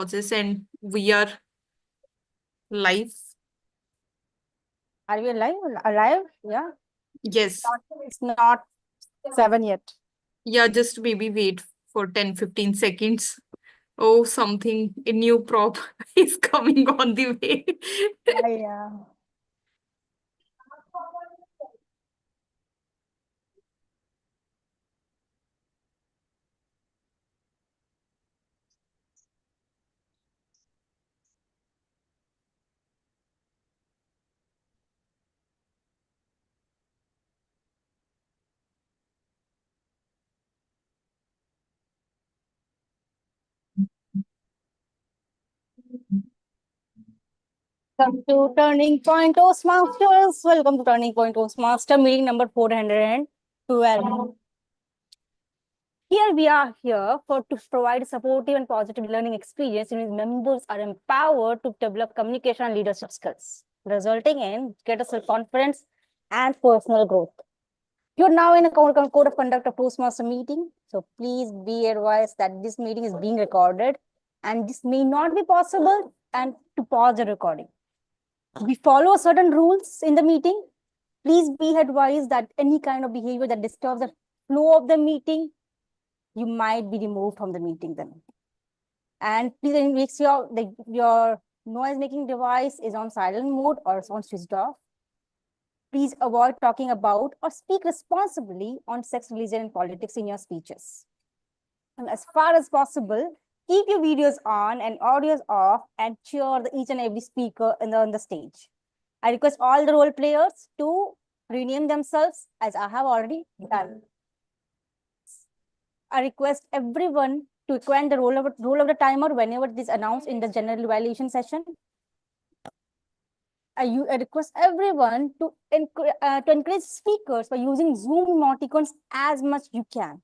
process and we are live. Are we alive? Alive? Yeah. Yes. It's not 7 yet. Yeah, just maybe wait for 10-15 seconds. Oh, something, a new prop is coming on the way. Yeah. Welcome to Turning Point Toastmasters. Welcome to Turning Point Toastmaster meeting number 412. Here we are here to provide a supportive and positive learning experience in which members are empowered to develop communication and leadership skills, resulting in greater self-confidence and personal growth. You're now in a code of conduct of Toastmaster meeting. So please be advised that this meeting is being recorded and this may not be possible and to pause the recording. We follow certain rules in the meeting. Please be advised that any kind of behavior that disturbs the flow of the meeting, you might be removed from the meeting then. And please make sure that your noise making device is on silent mode or it's on switched off. Please avoid talking about or speak responsibly on sex, religion, and politics in your speeches. And as far as possible, keep your videos on and audios off and cheer each and every speaker on the stage. I request all the role players to rename themselves as I have already done. I request everyone to equine the role of the timer whenever it is announced in the general evaluation session. I request everyone to encourage speakers by using Zoom emoticons as much you can.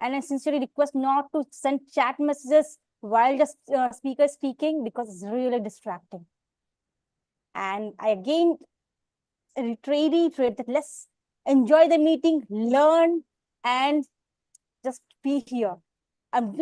And I sincerely request not to send chat messages while the speaker is speaking because it's really distracting. And I again reiterate that let's enjoy the meeting, learn, and just be here. And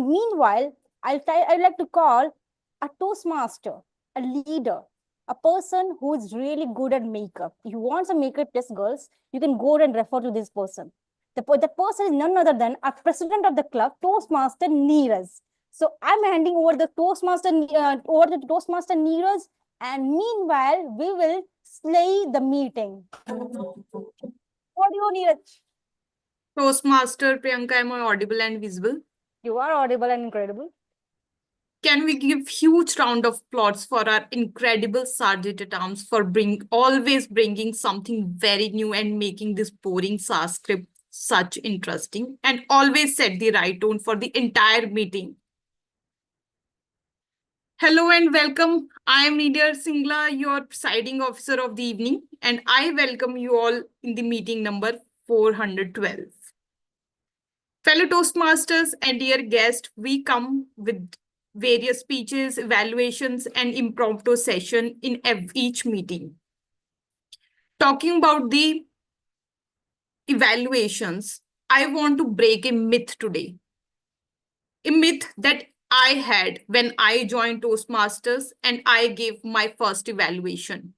meanwhile, I'd like to call a Toastmaster, a leader, a person who is really good at makeup. If you want some makeup test, girls, you can go and refer to this person. The person is none other than our president of the club, Toastmaster Neeraj. So I'm handing over the Toastmaster Neeraj, and meanwhile, we will slay the meeting. What do you, Neeraj? Toastmaster Priyanka, am I audible and visible? You are audible and incredible. Can we give huge round of applause for our incredible Sergeant at Arms for always bringing something very new and making this boring SAS script such interesting and always set the right tone for the entire meeting. Hello and welcome. I am Nidir Singla, your presiding officer of the evening, and I welcome you all in the meeting number 412. Fellow Toastmasters and dear guests, we come with various speeches, evaluations, and impromptu session in each meeting. Talking about the evaluations, I want to break a myth today. A myth that I had when I joined Toastmasters and I gave my first evaluation.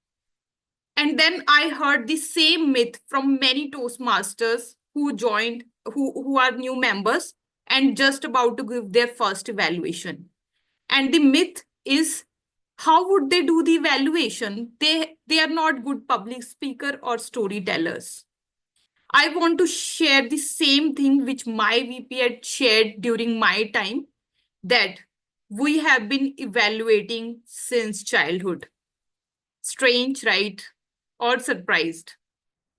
And then I heard the same myth from many Toastmasters who joined, who are new members and just about to give their first evaluation. And the myth is, how would they do the evaluation? They are not good public speaker or storytellers. I want to share the same thing which my VP had shared during my time, that we have been evaluating since childhood. Strange, right? Or surprised?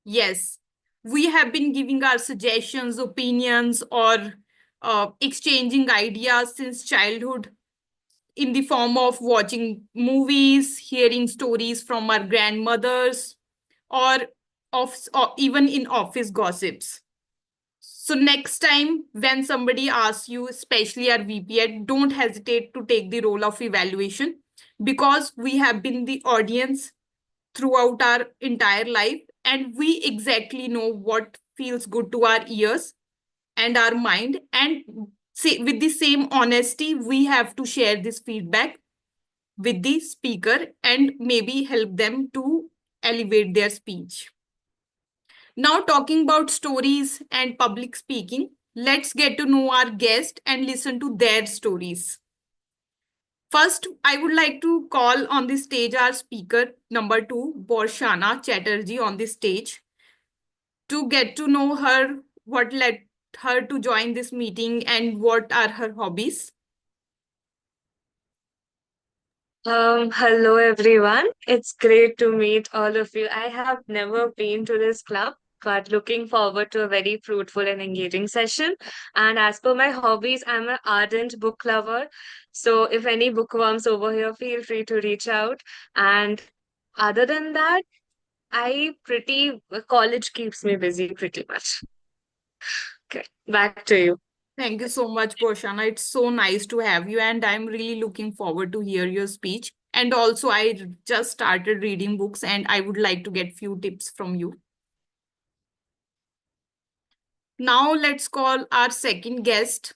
Yes, we have been giving our suggestions, opinions, or exchanging ideas since childhood in the form of watching movies, hearing stories from our grandmothers, or or even in office gossips. So next time when somebody asks you, especially our VP, don't hesitate to take the role of evaluation, because we have been the audience throughout our entire life and we exactly know what feels good to our ears and our mind. And with the same honesty, we have to share this feedback with the speaker and maybe help them to elevate their speech. Now, talking about stories and public speaking, let's get to know our guest and listen to their stories. First, I would like to call on the stage our speaker number 2, Borshana Chatterjee, on the stage to get to know her, what led her to join this meeting and what are her hobbies. Hello everyone. It's great to meet all of you. I have never been to this club, but looking forward to a very fruitful and engaging session. And as per my hobbies, I'm an ardent book lover. So if any bookworms over here, feel free to reach out. And other than that, college keeps me busy pretty much. Okay, back to you. Thank you so much, Borshana. It's so nice to have you, and I'm really looking forward to hear your speech. And also, I just started reading books, and I would like to get few tips from you. Now, let's call our second guest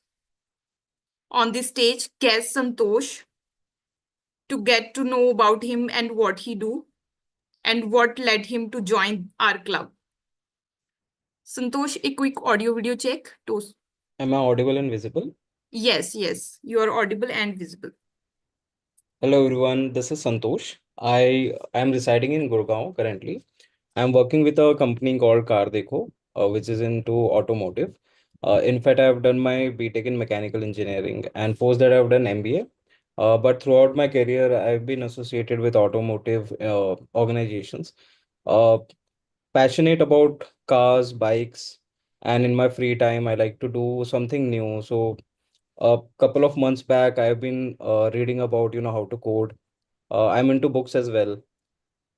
on the stage, guest Santosh, to get to know about him and what he do and what led him to join our club. Santosh, a quick audio video check. Am I audible and visible? Yes, you are audible and visible. Hello everyone, this is Santosh. I am residing in Gurgaon currently. I'm working with a company called Car Dekho, which is into automotive. In fact, I've done my BTech in mechanical engineering, and post that I've done MBA. But throughout my career, I've been associated with automotive organizations. Uh, Passionate about cars, bikes, and in my free time, I like to do something new. So a couple of months back, I've been reading about, how to code. I'm into books as well.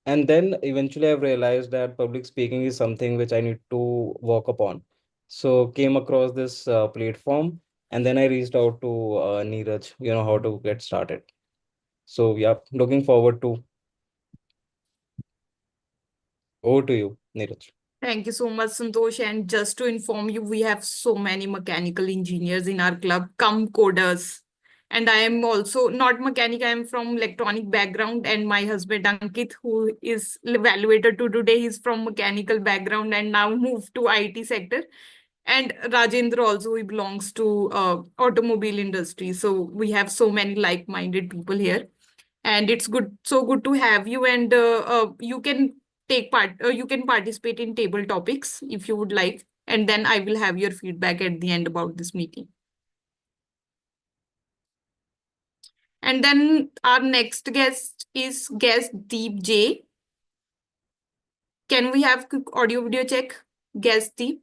And then eventually I've realized that public speaking is something which I need to work upon. So came across this platform, and then I reached out to Neeraj, how to get started. So yeah, looking forward to over to you, Neeraj. Thank you so much, Santosh. And just to inform you, we have so many mechanical engineers in our club, come coders. And I am also not mechanic, I am from electronic background. And my husband Ankit, who is evaluator to today, he's from mechanical background and now moved to IT sector. And Rajendra also, he belongs to automobile industry. So we have so many like-minded people here. And it's so good to have you. And you can you can participate in table topics if you would like, and then I will have your feedback at the end about this meeting. And then our next guest is guest Deep J. Can we have quick audio video check? Guest Deep.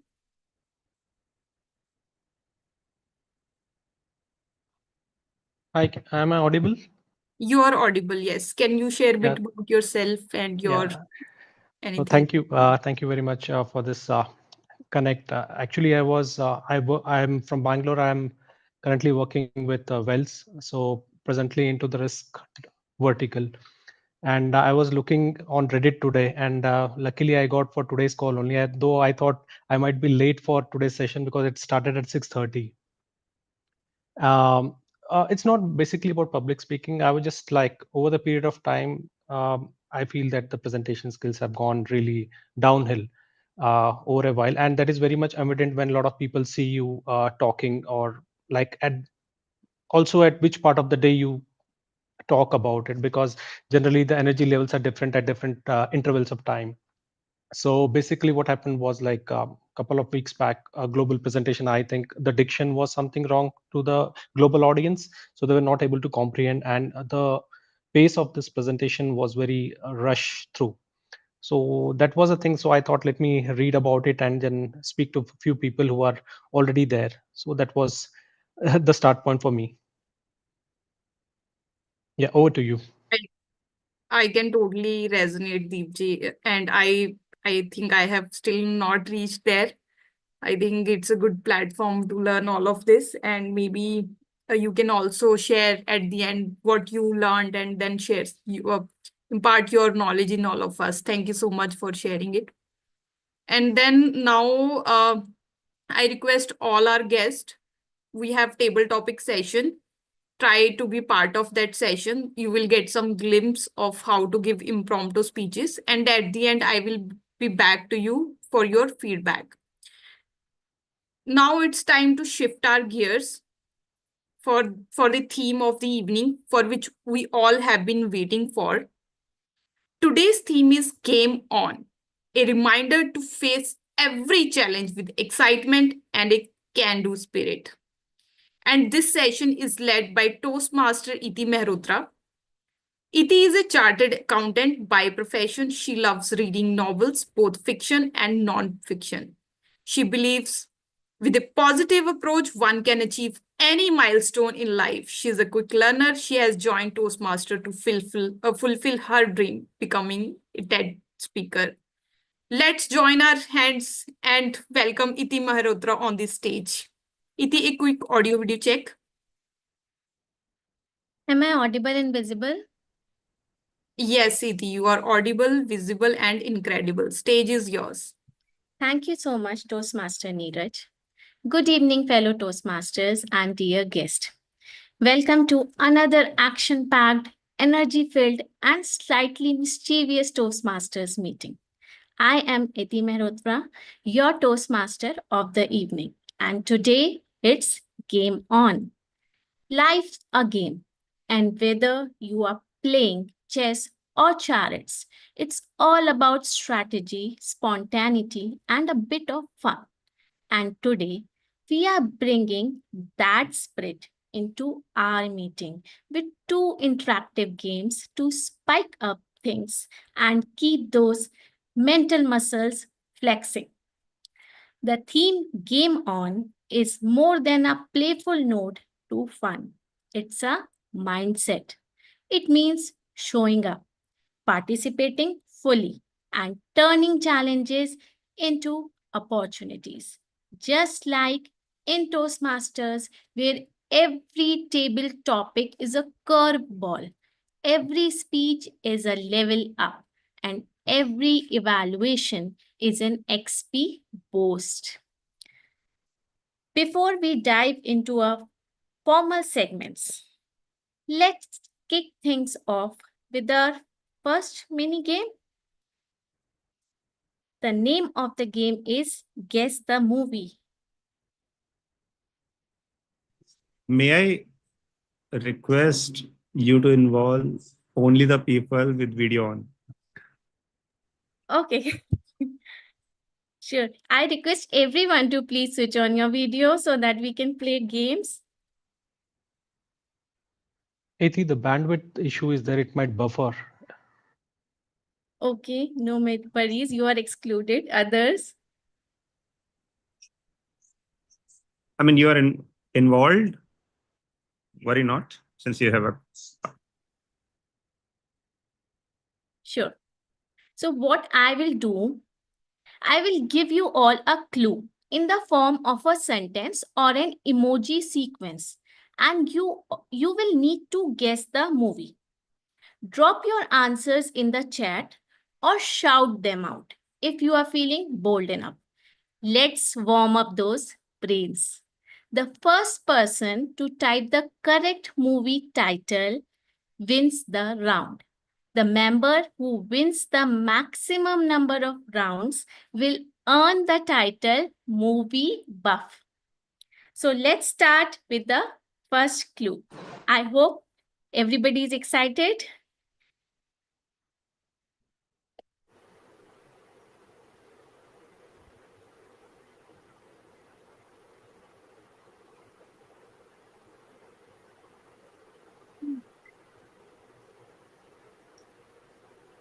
Hi, am I audible? You are audible, yes. Can you share a bit Yeah. about yourself and your So anything? thank you. Thank you very much for this connect. Actually, I'm from Bangalore. I'm currently working with Wells. So presently into the risk vertical. And I was looking on Reddit today, and luckily I got for today's call only. Though I thought I might be late for today's session because it started at 6:30. It's not basically about public speaking. I was just like over the period of time, I feel that the presentation skills have gone really downhill over a while, and that is very much evident when a lot of people see you talking, or like at which part of the day you talk about it, because generally the energy levels are different at different intervals of time. So basically what happened was like a couple of weeks back, a global presentation, I think the diction was something wrong to the global audience, so they were not able to comprehend, and the pace of this presentation was very rush through. So that was a thing. So I thought, let me read about it and then speak to a few people who are already there. So that was the start point for me. Yeah, over to you. I can totally resonate, Deepji, and I think I have still not reached there. I think it's a good platform to learn all of this, and maybe you can also share at the end what you learned, and then impart your knowledge in all of us. Thank you so much for sharing it. And then now I request all our guests we have table topic session. Try to be part of that session. You will get some glimpse of how to give impromptu speeches. And at the end, I will be back to you for your feedback. Now it's time to shift our gears for the theme of the evening, for which we all have been waiting for. Today's theme is Game On, a reminder to face every challenge with excitement and a can-do spirit. And this session is led by Toastmaster Iti Mehrotra. Iti is a chartered accountant by profession. She loves reading novels, both fiction and non-fiction. She believes with a positive approach, one can achieve any milestone in life. She is a quick learner. She has joined Toastmaster to fulfill her dream, becoming a TED speaker. Let's join our hands and welcome Iti Mehrotra on the stage. Iti, a quick audio video check. Am I audible and visible? Yes, Iti, you are audible, visible, and incredible. Stage is yours. Thank you so much, Toastmaster Neeraj. Good evening, fellow Toastmasters and dear guest. Welcome to another action-packed, energy-filled, and slightly mischievous Toastmasters meeting. I am Iti Mehrotra, your Toastmaster of the evening, and today it's Game On. Life's a game, and whether you are playing chess or chariots, it's all about strategy, spontaneity, and a bit of fun. And today, we are bringing that spirit into our meeting with two interactive games to spike up things and keep those mental muscles flexing. The theme Game On is more than a playful nod to fun. It's a mindset. It means showing up, participating fully, and turning challenges into opportunities. Just like in Toastmasters, where every table topic is a curveball, every speech is a level up, and every evaluation is an XP boost. Before we dive into our formal segments, let's kick things off with our first mini game. The name of the game is Guess the Movie. May I request you to involve only the people with video on? Okay. Sure. I request everyone to please switch on your video so that we can play games. Iti, the bandwidth issue is there, it might buffer. Okay, no worries. You are excluded. Others? I mean, you are involved. Worry not, since you have a. Sure. So what I will do, I will give you all a clue in the form of a sentence or an emoji sequence, and you will need to guess the movie. Drop your answers in the chat or shout them out if you are feeling bold enough. Let's warm up those brains. The first person to type the correct movie title wins the round. The member who wins the maximum number of rounds will earn the title Movie Buff. So let's start with the first clue. I hope everybody is excited.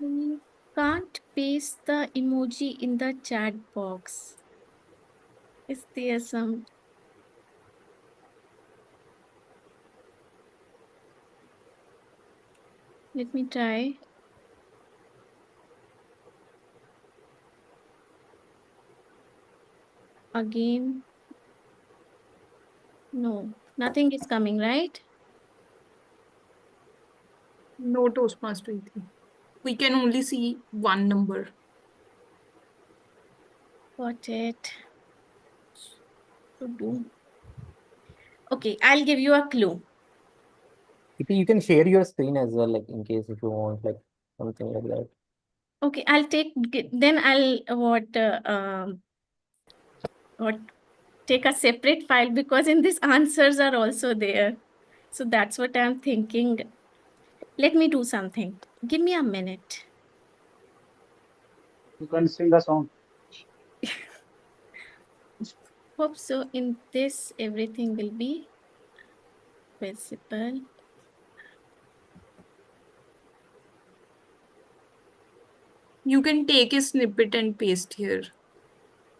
You can't paste the emoji in the chat box. Is there some? Let me try. Again. No, nothing is coming, right? No, Toastmaster Iti. We can only see one number. Got it. To do. Okay, I'll give you a clue. You can share your screen as well, like in case if you want, like something like that. Okay, I'll then I'll take a separate file because in this answers are also there. So that's what I'm thinking. Let me do something. Give me a minute. You can sing a song. Hope so. In this, everything will be visible. You can take a snippet and paste here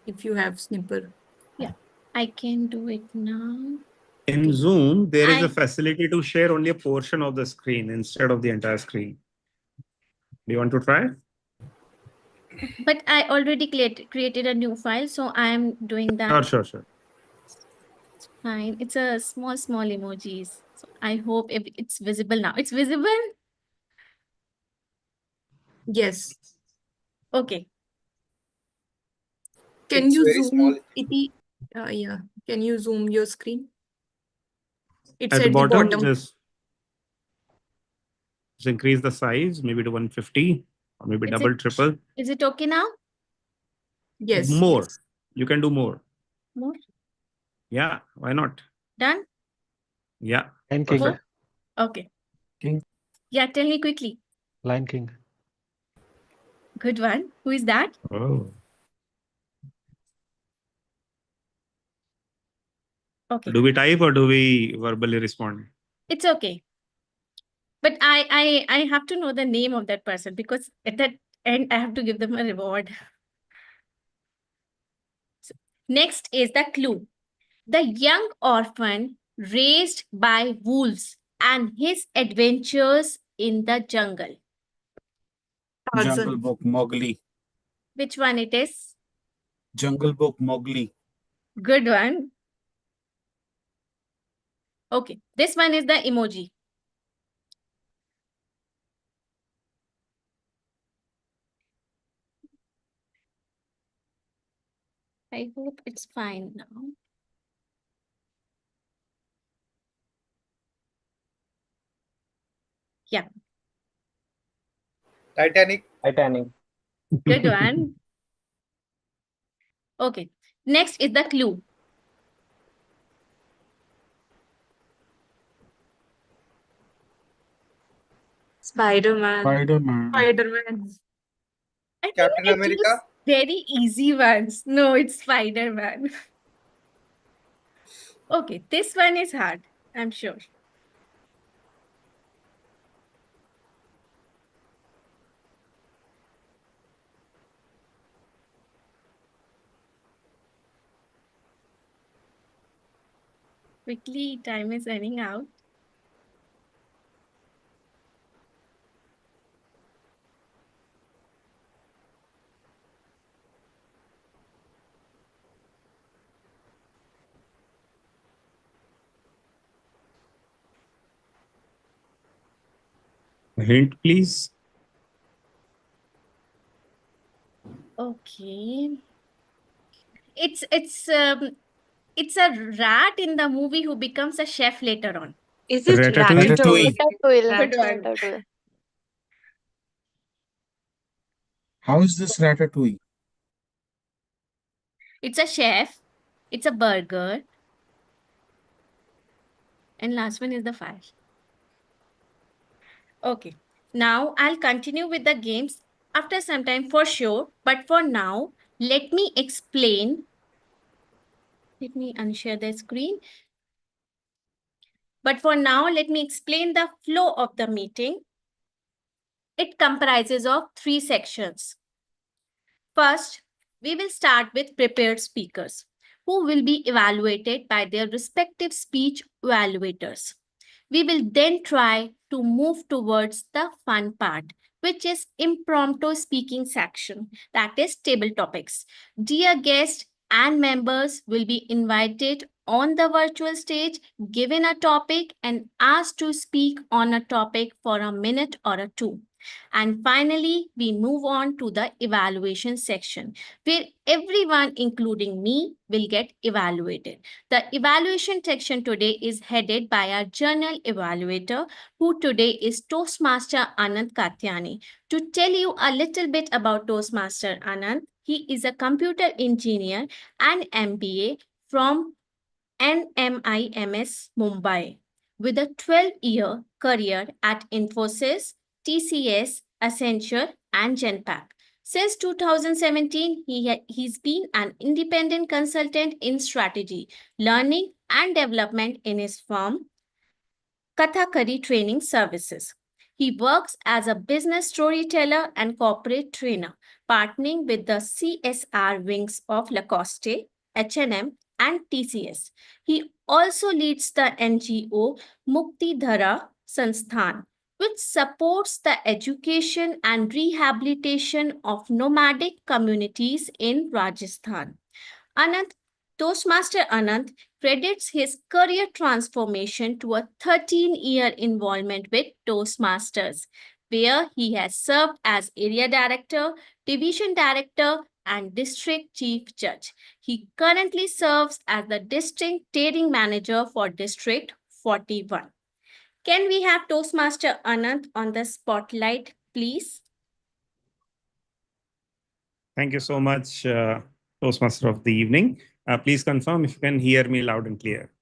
if you have snipper. Yeah, I can do it now. In Okay. Zoom, there is a I- facility to share only a portion of the screen instead of the entire screen. Do you want to try? But I already created a new file, so I am doing that. Sure. Fine. It's a small emojis. So I hope it's visible now. It's visible? Yes. Okay. Can It's you very small. zoom it? Yeah. Can you zoom your screen? It's At the at the bottom, bottom. just increase the size, maybe to 150 or maybe Is double, it- triple. Is it okay now? Yes. More. Yes. You can do more. More? Yeah, why not? Done? Yeah. Lion King. Perfect. Okay. King. Yeah, tell me quickly. Lion King. Good one. Who is that? Oh. Okay. Do we type or do we verbally respond? It's okay. But I have to know the name of that person because at that end I have to give them a reward. So, next is the clue. The young orphan raised by wolves and his adventures in the jungle. Jungle Tarzan. Book, Mowgli. Which one it is? Jungle Book, Mowgli. Good one. Okay, this one is the emoji. I hope it's fine now. Yeah, Titanic. Titanic. good one. Okay, next is the clue. Spider-Man. Spider-Man. Spider-Man. I think Captain I America. choose very easy ones. No, it's Spider-Man. Okay, this one is hard, I'm sure. Quickly, time is running out. Hint, please. Okay. It's a rat in the movie who becomes a chef later on. Is it Ratatouille? Ratatouille? Ratatouille. Good one. Ratatouille. How is this Ratatouille? It's a chef. It's a burger. And last one is the fire. Okay. Now I'll continue with the games after some time for sure. But for now, let me explain. Let me unshare the screen. But for now, let me explain the flow of the meeting. It comprises of 3 sections. First, we will start with prepared speakers who will be evaluated by their respective speech evaluators. We will then try to move towards the fun part, which is impromptu speaking section, that is table topics. Dear guests and members will be invited on the virtual stage, given a topic and asked to speak on a topic for a minute or 2. And finally, we move on to the evaluation section, where everyone, including me, will get evaluated. The evaluation section today is headed by our journal evaluator, who today is Toastmaster Anand Katyani. To tell you a little bit about Toastmaster Anand, he is a computer engineer and MBA from NMIMS Mumbai, with a 12-year career at Infosys, TCS, Accenture, and Genpact. Since 2017, he's been an independent consultant in strategy, learning, and development in his firm, Kathakari Training Services. He works as a business storyteller and corporate trainer, partnering with the CSR wings of Lacoste, H&M, and TCS. He also leads the NGO Mukti Dhara Sansthan, which supports the education and rehabilitation of nomadic communities in Rajasthan. Anand, Toastmaster Anand credits his career transformation to a 13-year involvement with Toastmasters, where he has served as area director, division director, and district chief judge. He currently serves as the district training manager for District 41. Can we have Toastmaster Anand on the spotlight, please? Thank you so much, Toastmaster of the evening. Please confirm if you can hear me loud and clear.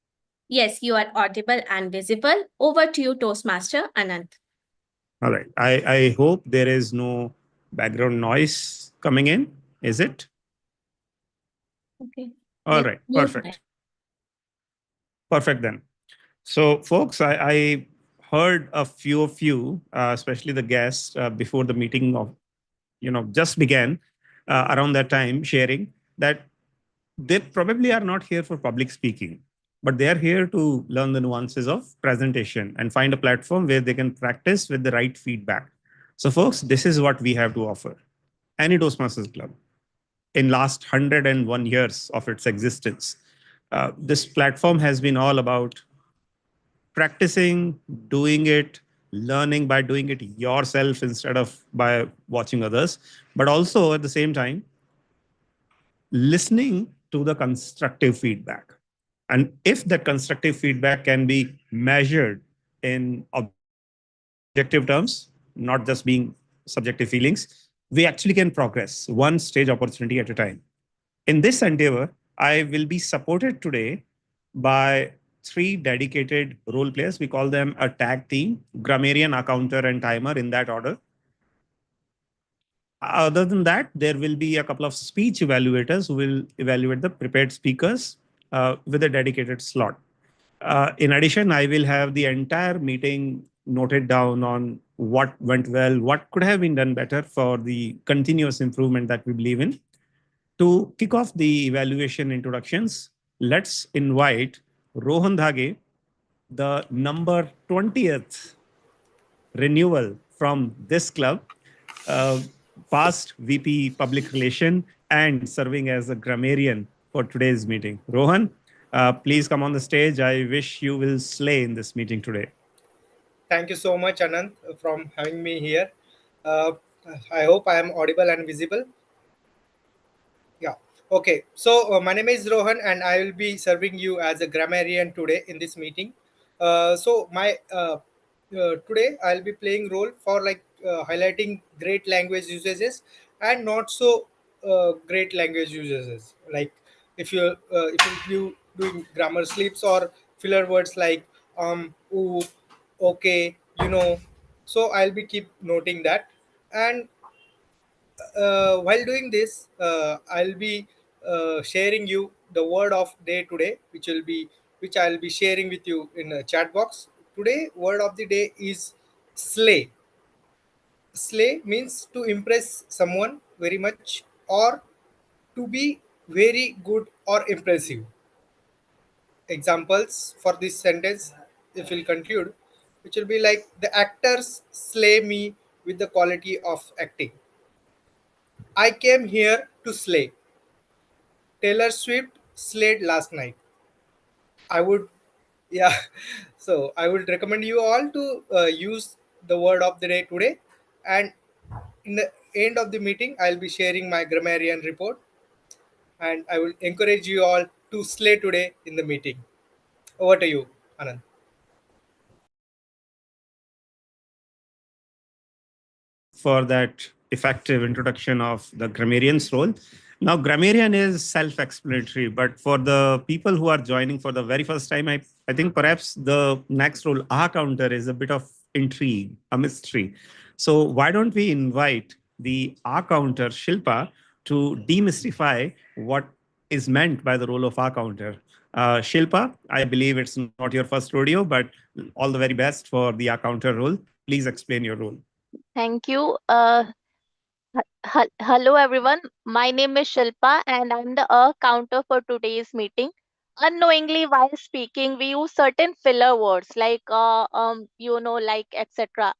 Yes, you are audible and visible. Over to you, Toastmaster Anand. All right. I hope there is no background noise coming in. Is it? Okay. All right. Perfect. Perfect then. So, folks, I heard a few of you, especially the guests, before the meeting of just began around that time, sharing that they probably are not here for public speaking, but they are here to learn the nuances of presentation and find a platform where they can practice with the right feedback. So, folks, this is what we have to offer. Any Toastmasters Club in last 101 years of its existence, this platform has been all about practicing, doing it, learning by doing it yourself instead of by watching others, but also at the same time, listening to the constructive feedback. And if that constructive feedback can be measured in objective terms, not just being subjective feelings, we actually can progress one stage opportunity at a time. In this endeavor, I will be supported today by three dedicated role players. We call them a tag team: grammarian, accounter, and timer, in that order. Other than that, there will be a couple of speech evaluators who will evaluate the prepared speakers with a dedicated slot. In addition, I will have the entire meeting noted down on what went well, what could have been done better for the continuous improvement that we believe in. To kick off the evaluation introductions, let's invite Rohan Dhage, the number 20th renewal from this club, uh, past VP Public Relation and serving as a grammarian for today's meeting. Rohan, please come on the stage. I wish you will slay in this meeting today. Thank you so much, Anand, from having me here. Uh, I hope I am audible and visible. Yeah. Okay. So my name is Rohan, and I will be serving you as a grammarian today in this meeting. Today I'll be playing role for highlighting great language usages and not so great language usages. Like if you doing grammar slips or filler words like ooh, okay, So I'll be keep noting that. And while doing this, I'll be sharing you the word of day today, which I'll be sharing with you in a chat box. Today, word of the day is slay. Slay means to impress someone very much or to be very good or impressive. Examples for this sentence, if we'll conclude, which will be like the actors slay me with the quality of acting. I came here to slay. Taylor Swift slayed last night. I would, yeah. So I would recommend you all to use the word of the day today, And in the end of the meeting, I'll be sharing my grammarian report, and I will encourage you all to slay today in the meeting. Over to you, Anand. For that effective introduction of the grammarian's role. Now, grammarian is self-explanatory, but for the people who are joining for the very first time, I think perhaps the next role, aha counter, is a bit of intrigue, a mystery. So why don't we invite the aha counter, Shilpa, to demystify what is meant by the role of aha counter. Shilpa, I believe it's not your first rodeo, but all the very best for the aha counter role. Please explain your role. Thank you. Hello, everyone. My name is Shilpa, and I'm the counter for today's meeting. Unknowingly, while speaking, we use certain filler words like, like, etc.,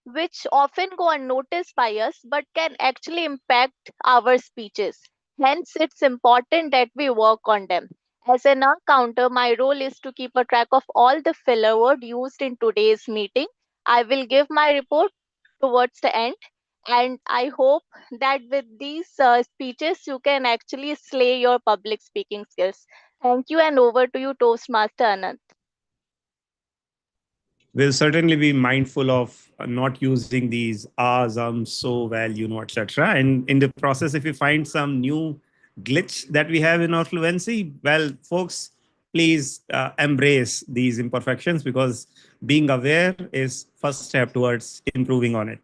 which often go unnoticed by us but can actually impact our speeches. Hence, it's important that we work on them. As an counter, my role is to keep a track of all the filler word used in today's meeting. I will give my report towards the end, and I hope that with these speeches, you can actually slay your public speaking skills. Thank you, and over to you, Toastmaster Anand. We'll certainly be mindful of not using these ahs, so well, etc. And in the process, if we find some new glitch that we have in our fluency, well, folks, please embrace these imperfections, because being aware is first step towards improving on it.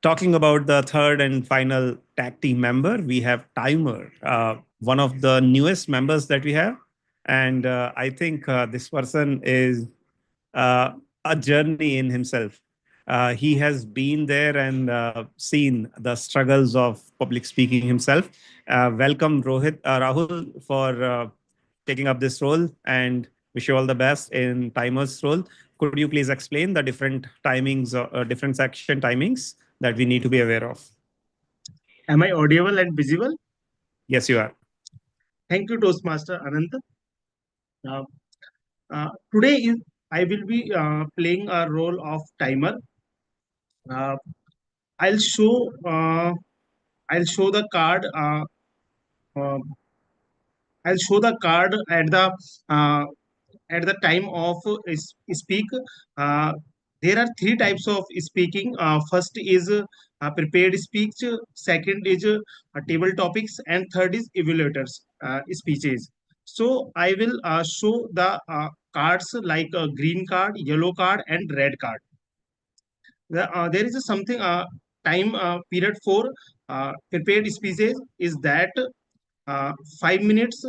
Talking about the third and final tag team member, we have Timer, one of the newest members that we have. And I think this person is a journey in himself. He has been there and seen the struggles of public speaking himself. Welcome, Rahul, for taking up this role, and wish you all the best in Timer's role. Could you please explain the different timings, different section timings that we need to be aware of? Am I audible and visible? Yes, you are. Thank you, Toastmaster Anant. Today I will be playing a role of timer. Uh, I'll show uh, I'll show the card. Uh, I'll show the card uh, at the time of speak. Uh, there are three types of speaking. First is prepared speech. Second is table topics, and third is evaluators speeches. So I will show the cards like a green card, yellow card, and red card. There is a something time period for prepared speeches is that 5 minutes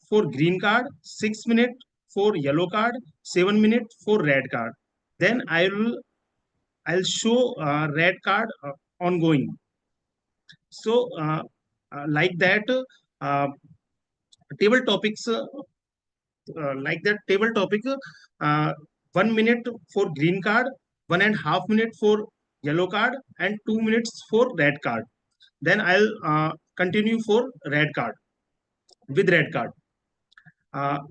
for green card, 6 minutes for yellow card, 7 minutes for red card. Then I'll show red card ongoing. So like that uh, table topics like that table topic 1 minute for green card, 1.5 minute for yellow card, and 2 minutes for red card. Then I'll continue for red card with red card.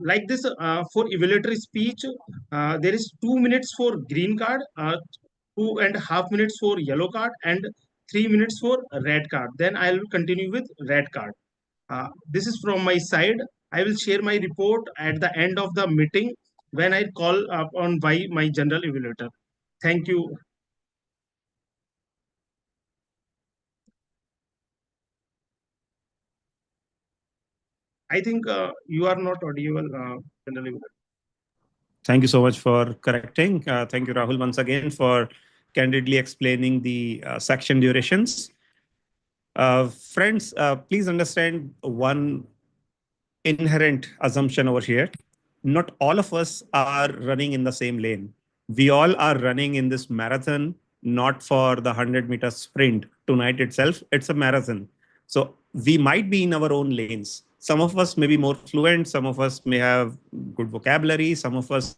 Like this, for evaluatory speech, there is 2 minutes for green card, 2.5 minutes for yellow card, and 3 minutes for red card. Then I will continue with red card. This is from my side. I will share my report at the end of the meeting when I call upon by my general evaluator. Thank you. I think you are not audible, general evaluator. Thank you so much for correcting. Thank you, Rahul, once again for candidly explaining the section durations. Friends, please understand one inherent assumption over here. Not all of us are running in the same lane. We all are running in this marathon, not for the 100-meter sprint tonight itself. It's a marathon. So we might be in our own lanes. Some of us may be more fluent. Some of us may have good vocabulary. Some of us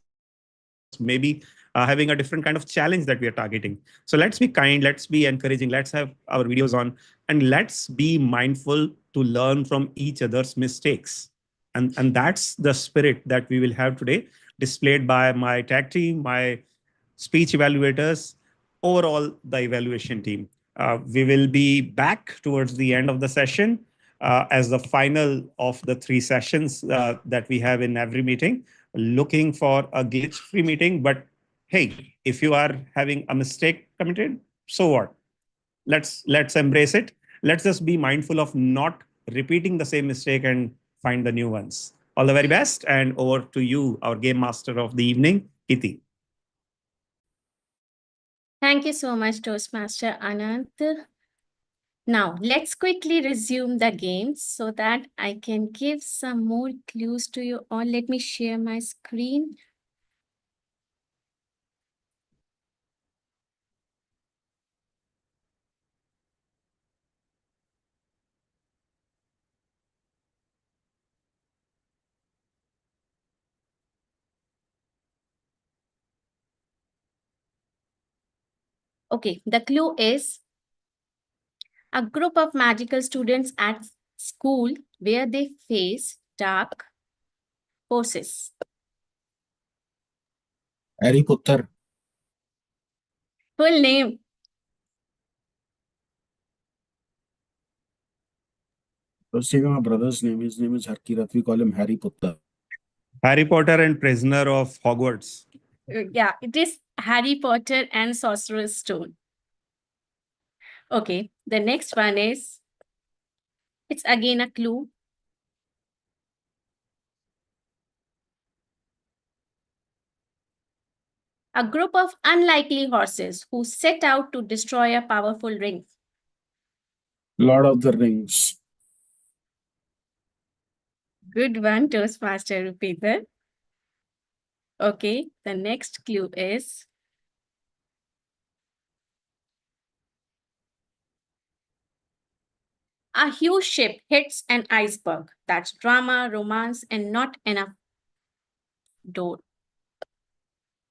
may be having a different kind of challenge that we are targeting. So let's be kind. Let's be encouraging. Let's have our videos on, and let's be mindful to learn from each other's mistakes. And that's the spirit that we will have today, displayed by my tag team, my speech evaluators. overall the evaluation team. We will be back towards the end of the session as the final of the 3 sessions that we have in every meeting, looking for a glitch-free meeting. But hey, if you are having a mistake committed, so what? Let's embrace it. Let's just be mindful of not repeating the same mistake and find the new ones. All the very best, and over to you, our game master of the evening, Kiti. Thank you so much, Toastmaster Anant. Now, let's quickly resume the game so that I can give some more clues to you all. Let me share my screen. Okay, the clue is a group of magical students at school where they face dark forces. Harry Potter. Full name. Let's take my brother's name. His name is Harkirat. We call him Harry Potter. Harry Potter and Prisoner of Hogwarts. Yeah, it is Harry Potter and Sorcerer's Stone. Okay, the next one is, it's again a clue. A group of unlikely horses who set out to destroy a powerful ring. Lord of the Rings. Good one, Toastmaster Rupinder. Okay, the next clue is a huge ship hits an iceberg. That's drama, romance, and not enough door.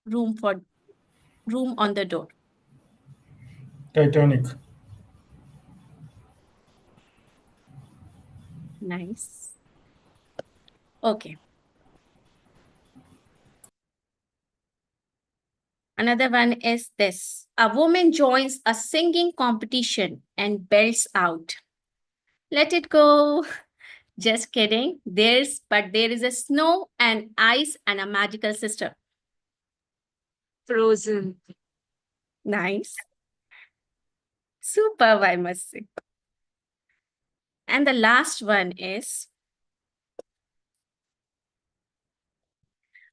Room on the door. Titanic. Nice. Okay. Another one is this. A woman joins a singing competition and belts out. Let it go. Just kidding. There is a snow and ice and a magical sister. Frozen. Nice. Superb, I must say. And the last one is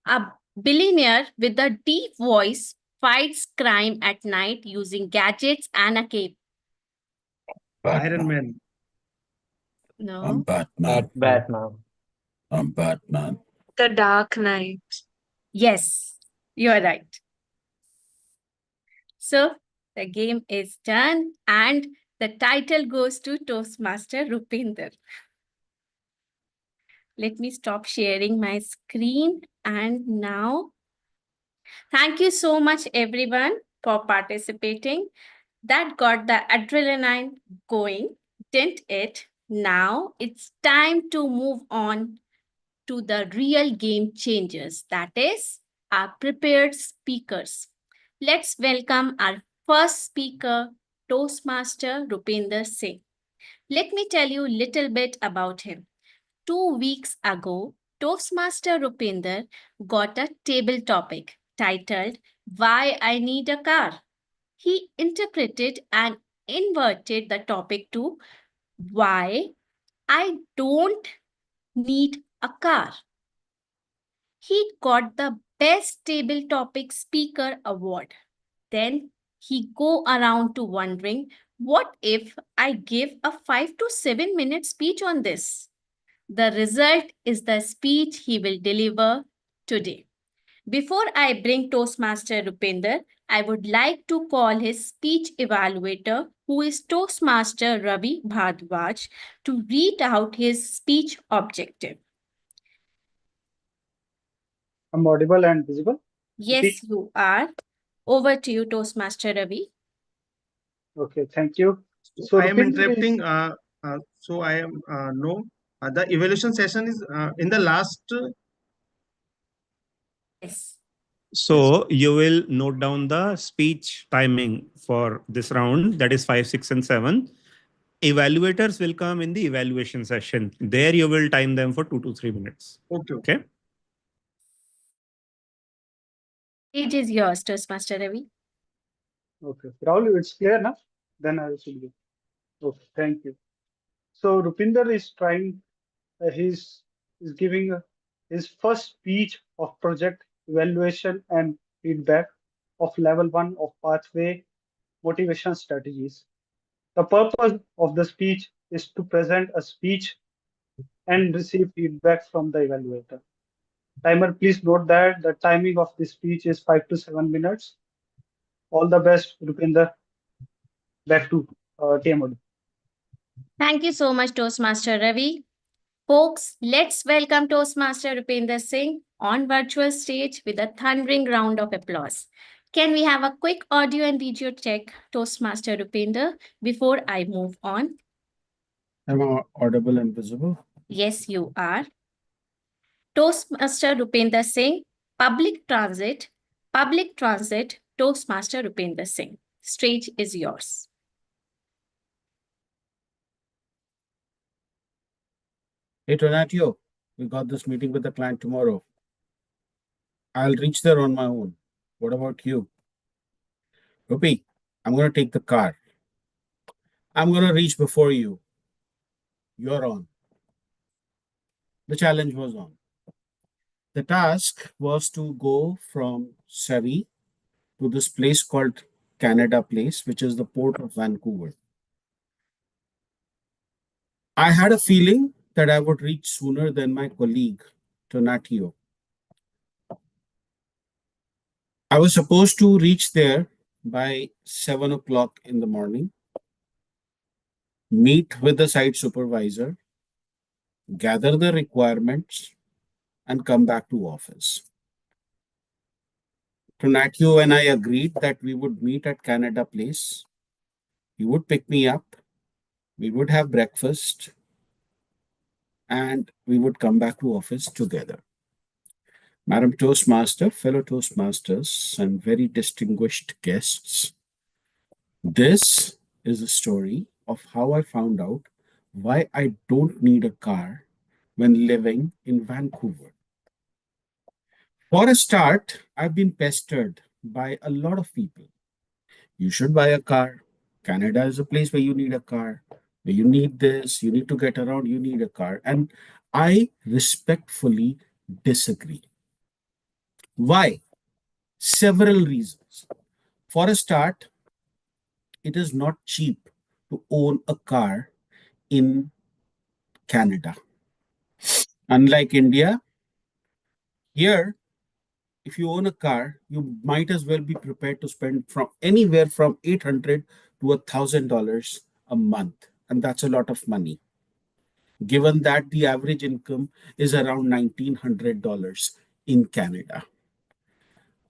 a billionaire with a deep voice fights crime at night using gadgets and a cape. Iron Man. No. I'm Batman. Batman. I'm Batman. The Dark Knight. Yes, you are right. So the game is done and the title goes to Toastmaster Rupinder. Let me stop sharing my screen. And now, thank you so much, everyone, for participating. That got the adrenaline going, didn't it? Now it's time to move on to the real game changers, that is, our prepared speakers. Let's welcome our first speaker, Toastmaster Rupinder Singh. Let me tell you a little bit about him. 2 weeks ago, Toastmaster Rupinder got a table topic titled Why I Need a Car. He interpreted and inverted the topic to Why I Don't Need a Car. He got the Best Table Topic Speaker Award. Then he go around to wondering, what if I give a 5 to 7 minute speech on this? The result is the speech he will deliver today. Before I bring Toastmaster Rupinder, I would like to call his speech evaluator, who is Toastmaster Ravi Bhardwaj, to read out his speech objective. I'm audible and visible? Yes, you are. Over to you, Toastmaster Ravi. Okay, thank you. So I am Rupinder interrupting. So I am no. The evaluation session is in the last. Yes. So you will note down the speech timing for this round, that is 5, 6, and 7. Evaluators will come in the evaluation session. There you will time them for 2 to 3 minutes. Okay. Okay. Stage is yours, Toastmaster Ravi. Okay. Rahul, it's clear now? Then I should be. Okay, thank you. So Rupinder is trying, he's giving his first speech of project evaluation and feedback of level 1 of pathway motivation strategies. The purpose of the speech is to present a speech and receive feedback from the evaluator. Timer, please note that the timing of the speech is 5 to 7 minutes. All the best, Rupinder. Back to TMOD. Thank you so much, Toastmaster Ravi. Folks, let's welcome Toastmaster Rupinder Singh on virtual stage with a thundering round of applause. Can we have a quick audio and video check, Toastmaster Rupinder, before I move on? Am I audible and visible? Yes, you are. Toastmaster Rupinder Singh, public transit, Toastmaster Rupinder Singh. Stage is yours. Hey, Tonatio, we got this meeting with the client tomorrow. I'll reach there on my own. What about you? Rupi, I'm going to take the car. I'm going to reach before you. You're on. The challenge was on. The task was to go from Surrey to this place called Canada Place, which is the port of Vancouver. I had a feeling that I would reach sooner than my colleague, Tonatio. I was supposed to reach there by 7 o'clock in the morning, meet with the site supervisor, gather the requirements, and come back to office. Tonatio and I agreed that we would meet at Canada Place. He would pick me up, we would have breakfast, and we would come back to office together. Madam Toastmaster, fellow Toastmasters, and very distinguished guests, this is a story of how I found out why I don't need a car when living in Vancouver. For a start, I've been pestered by a lot of people. You should buy a car. Canada is a place where you need a car, where you need this, you need to get around, you need a car. And I respectfully disagree. Why? Several reasons. For a start, it is not cheap to own a car in Canada. Unlike India, here, if you own a car, you might as well be prepared to spend from anywhere from $800 to $1,000 a month. And that's a lot of money, given that the average income is around $1,900 in Canada.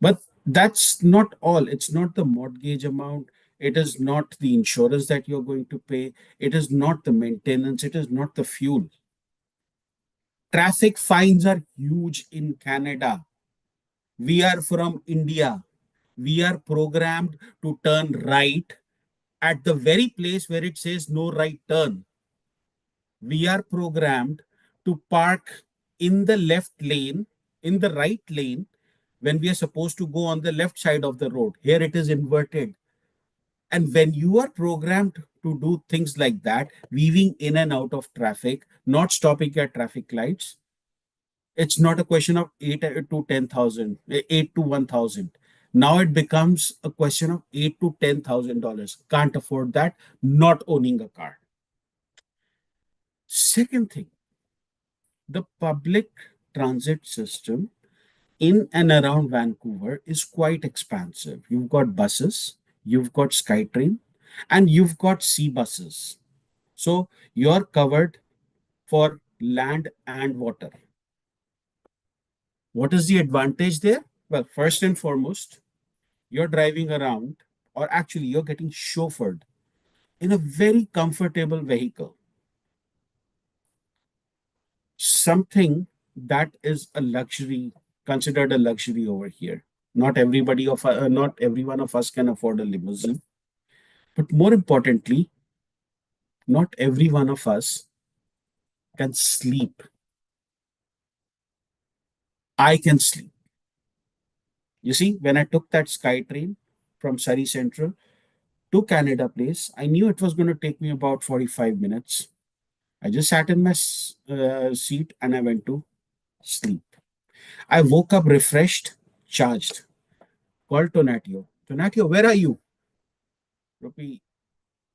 But that's not all. It's not the mortgage amount. It is not the insurance that you're going to pay. It is not the maintenance. It is not the fuel. Traffic fines are huge in Canada. We are from India. We are programmed to turn right at the very place where it says no right turn. We are programmed to park in the left lane, in the right lane, when we are supposed to go on the left side of the road. Here it is inverted. And when you are programmed to do things like that, weaving in and out of traffic, not stopping at traffic lights, it's not a question of 8 to 10,000, 8 to 1,000. Now it becomes a question of $8 to $10,000. Can't afford that, not owning a car. Second thing, the public transit system in and around Vancouver is quite expansive. You've got buses, you've got SkyTrain, and you've got sea buses. So you're covered for land and water. What is the advantage there? Well, first and foremost, you're driving around, or actually, you're getting chauffeured in a very comfortable vehicle. Something that is a luxury, considered a luxury over here. Not every one of us can afford a limousine. But more importantly, not every one of us can sleep. I can sleep. You see, when I took that Sky train from Surrey Central to Canada Place, I knew it was going to take me about 45 minutes. I just sat in my seat and I went to sleep. I woke up refreshed, charged. Called Tonatio. Tonatio, where are you? Rupi,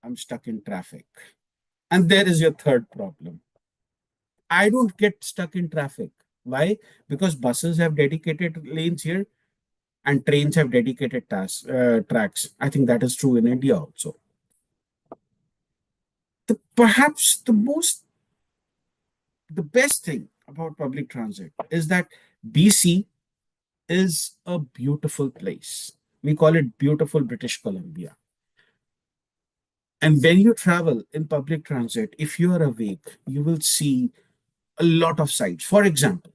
I'm stuck in traffic. And there is your third problem. I don't get stuck in traffic. Why? Because buses have dedicated lanes here and trains have dedicated tracks. I think that is true in India also. Perhaps the best thing about public transit is that BC is a beautiful place. We call it beautiful British Columbia. And when you travel in public transit, if you are awake, you will see a lot of sights. For example,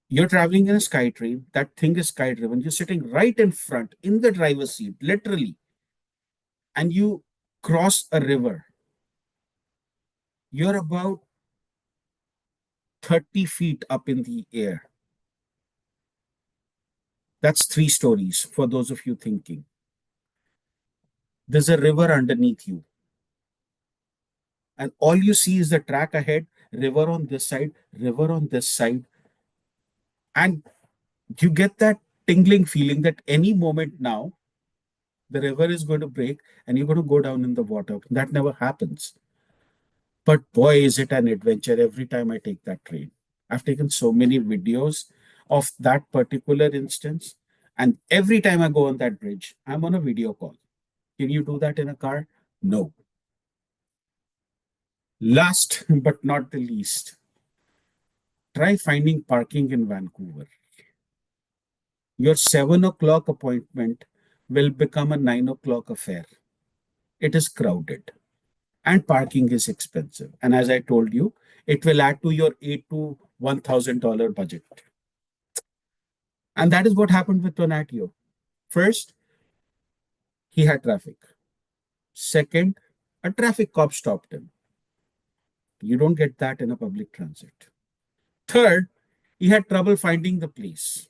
you're traveling in a SkyTrain, that thing is sky driven, you're sitting right in front in the driver's seat, literally, and you cross a river. You're about 30 feet up in the air. That's 3 stories for those of you thinking. There's a river underneath you. And all you see is the track ahead, river on this side, river on this side. And you get that tingling feeling that any moment now, the river is going to break and you're going to go down in the water. That never happens. But boy, is it an adventure every time I take that train. I've taken so many videos of that particular instance. And every time I go on that bridge, I'm on a video call. Can you do that in a car? No. Last but not the least, try finding parking in Vancouver. Your 7 o'clock appointment will become a 9 o'clock affair. It is crowded and parking is expensive. And as I told you, it will add to your $8 to $1,000 budget. And that is what happened with Tonatio. First, he had traffic. Second, a traffic cop stopped him. You don't get that in a public transit. Third, he had trouble finding the place,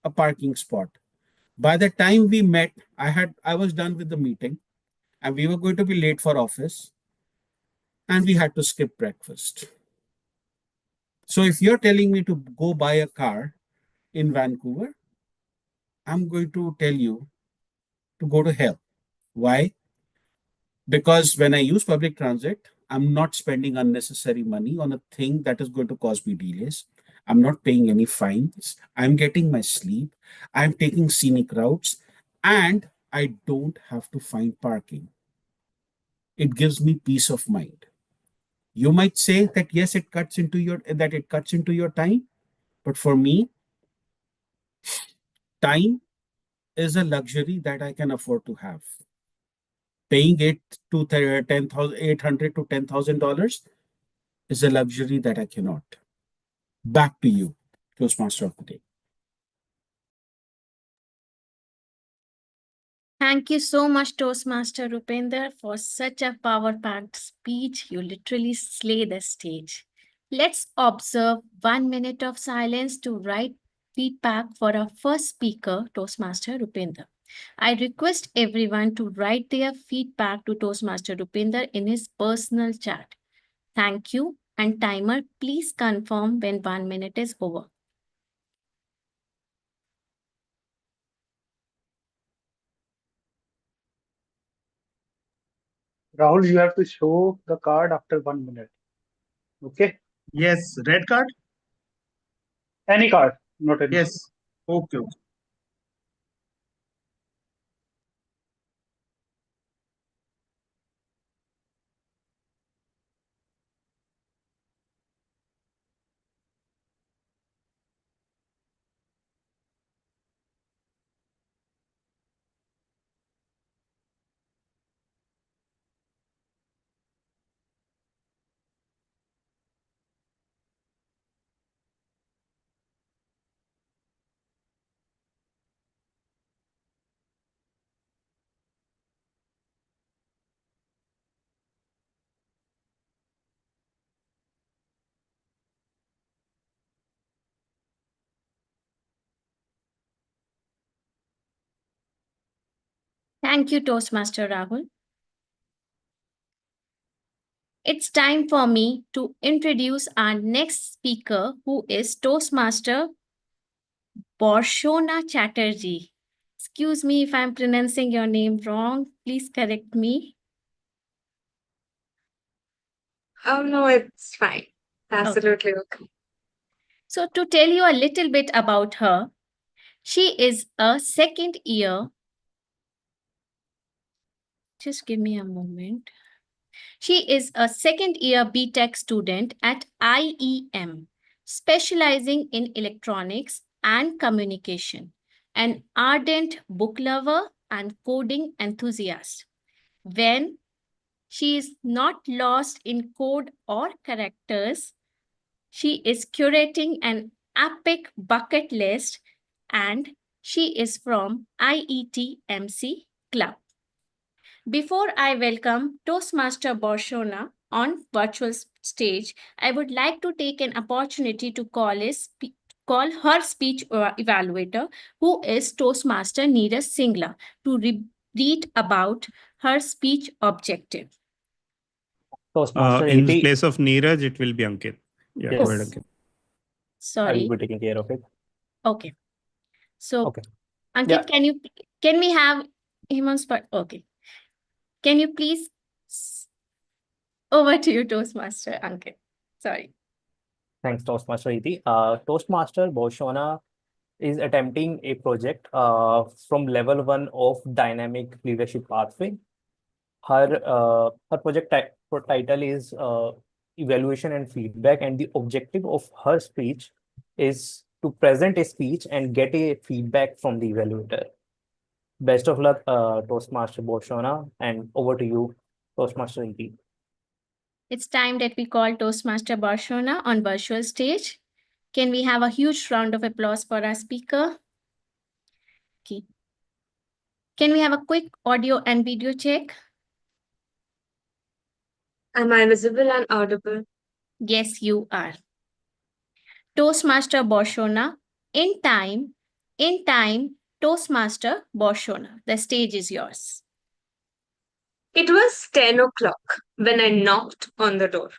a parking spot. By the time we met, I was done with the meeting and we were going to be late for office and we had to skip breakfast. So if you're telling me to go buy a car in Vancouver, I'm going to tell you to go to hell. Why? Because when I use public transit, I'm not spending unnecessary money on a thing that is going to cause me delays. I'm not paying any fines. I'm getting my sleep. I'm taking scenic routes and I don't have to find parking. It gives me peace of mind. You might say that yes, it cuts into your time, but for me, time is a luxury that I can afford to have. Paying it to 10,800 to $10,000 is a luxury that I cannot. Back to you, Toastmaster of the Day. Thank you so much, Toastmaster Rupinder, for such a power-packed speech. You literally slay the stage. Let's observe 1 minute of silence to write feedback for our first speaker, Toastmaster Rupinder. I request everyone to write their feedback to Toastmaster Rupinder in his personal chat. Thank you. And timer, please confirm when 1 minute is over. Rahul, you have to show the card after 1 minute. Okay? Yes, red card. Any card, not any. Yes. Okay. Okay. Thank you, Toastmaster Rahul. It's time for me to introduce our next speaker, who is Toastmaster Borshona Chatterjee. Excuse me if I'm pronouncing your name wrong. Please correct me. Oh, no, it's fine. Absolutely okay. So, to tell you a little bit about her, she is a second year. Just give me a moment. She is a second year BTech student at IEM, specializing in electronics and communication, an ardent book lover and coding enthusiast. When she is not lost in code or characters, she is curating an epic bucket list, and she is from IET MC Club. Before I welcome Toastmaster Borshona on virtual stage, I would like to take an opportunity to call her speech evaluator, who is Toastmaster Neeraj Singla, to read about her speech objective. Toastmaster In EP. place of Neeraj, it will be Ankit. Yeah, go ahead, Yes. Ankit. I Sorry. will be taking care of it. Okay. So, Okay. Ankit, Yeah. can we have Himan's part? Okay. Can you please over to you, Toastmaster Ankit. Sorry. Thanks, Toastmaster EP. Toastmaster Boshona is attempting a project from level 1 of dynamic leadership pathway. Her project title is evaluation and feedback, and the objective of her speech is to present a speech and get a feedback from the evaluator. Best of luck, Toastmaster Boshona, and over to you, Toastmaster EP. It's time that we call Toastmaster Barcelona on virtual stage. Can we have a huge round of applause for our speaker? Okay. Can we have a quick audio and video check? Am I visible and audible? Yes, you are. Toastmaster Barcelona, in time, Toastmaster Barcelona. The stage is yours. It was 10 o'clock when I knocked on the door.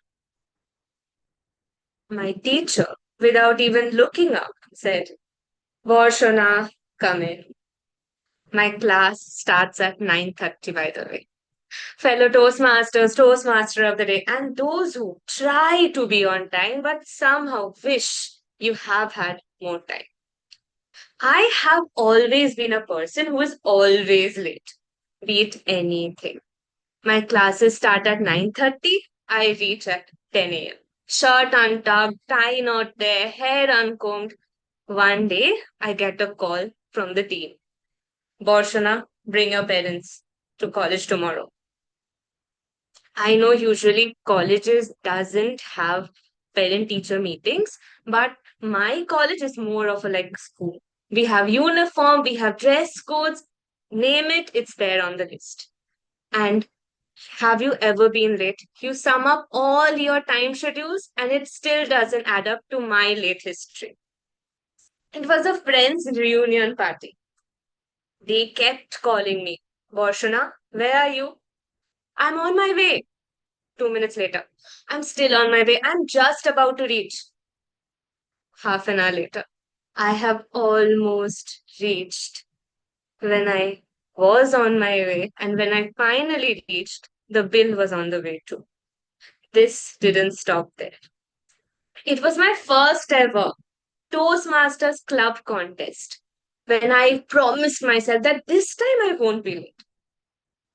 My teacher, without even looking up, said, Varshana, come in. My class starts at 9:30, by the way. Fellow Toastmasters, Toastmaster of the day, and those who try to be on time but somehow wish you have had more time. I have always been a person who is always late, be it anything. My classes start at 9:30, I reach at 10 a.m. Shirt untucked, tie not there, hair uncombed. One day, I get a call from the team. Borshana, bring your parents to college tomorrow. I know usually colleges doesn't have parent teacher meetings, but my college is more of a like school. We have uniform, we have dress codes, name it, it's there on the list. And have you ever been late? You sum up all your time schedules and it still doesn't add up to my late history. It was a friend's reunion party. They kept calling me, Varshana, where are you? I'm on my way. 2 minutes later, I'm still on my way. I'm just about to reach. Half an hour later, I have almost reached. When I was on my way, and when I finally reached, the bill was on the way too. This didn't stop there. It was my first ever Toastmasters Club contest when I promised myself that this time I won't be late.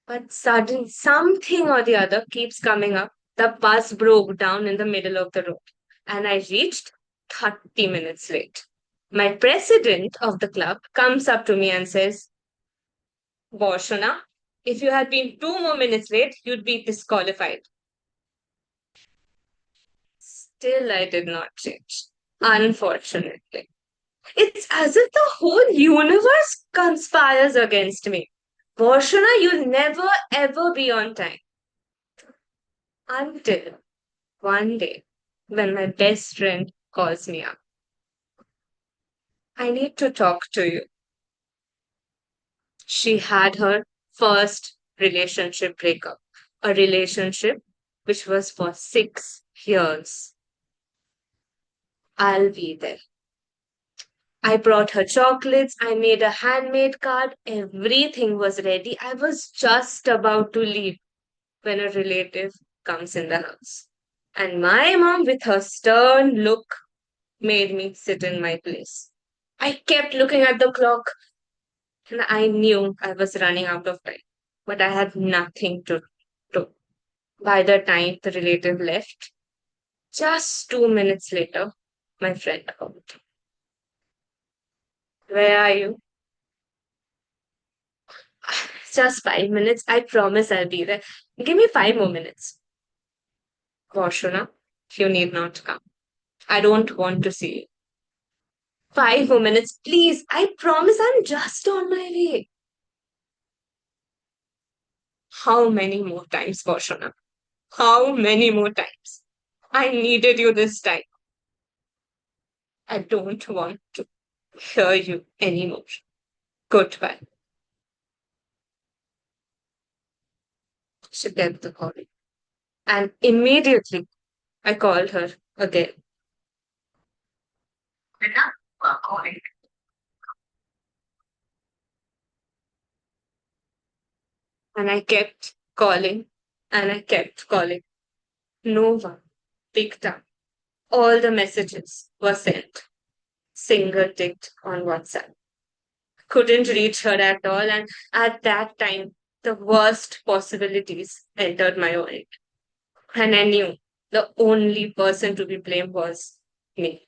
But suddenly, something or the other keeps coming up. The bus broke down in the middle of the road, and I reached 30 minutes late. My president of the club comes up to me and says, Boshana, if you had been 2 more minutes late, you'd be disqualified. Still, I did not change, unfortunately. It's as if the whole universe conspires against me. Boshana, you'll never ever be on time. Until one day, when my best friend calls me up. I need to talk to you. She had her first relationship breakup, a relationship which was for 6 years. I'll be there. I brought her chocolates. I made a handmade card. Everything was ready. I was just about to leave when a relative comes in the house. And my mom, with her stern look, made me sit in my place. I kept looking at the clock and I knew I was running out of time, but I had nothing to do. By the time the relative left, just 2 minutes later, my friend called. Where are you? Just 5 minutes. I promise I'll be there. Give me 5 more minutes. Varshuna, you need not come. I don't want to see you. 5 more minutes, please. I promise I'm just on my way. How many more times, Varshuna? How many more times? I needed you this time. I don't want to hear you anymore. Goodbye. She kept the call. And immediately I called her again. Calling. And I kept calling and I kept calling. No one picked up. All the messages were sent, single ticked on WhatsApp. Couldn't reach her at all, and at that time, the worst possibilities entered my mind. And I knew the only person to be blamed was me.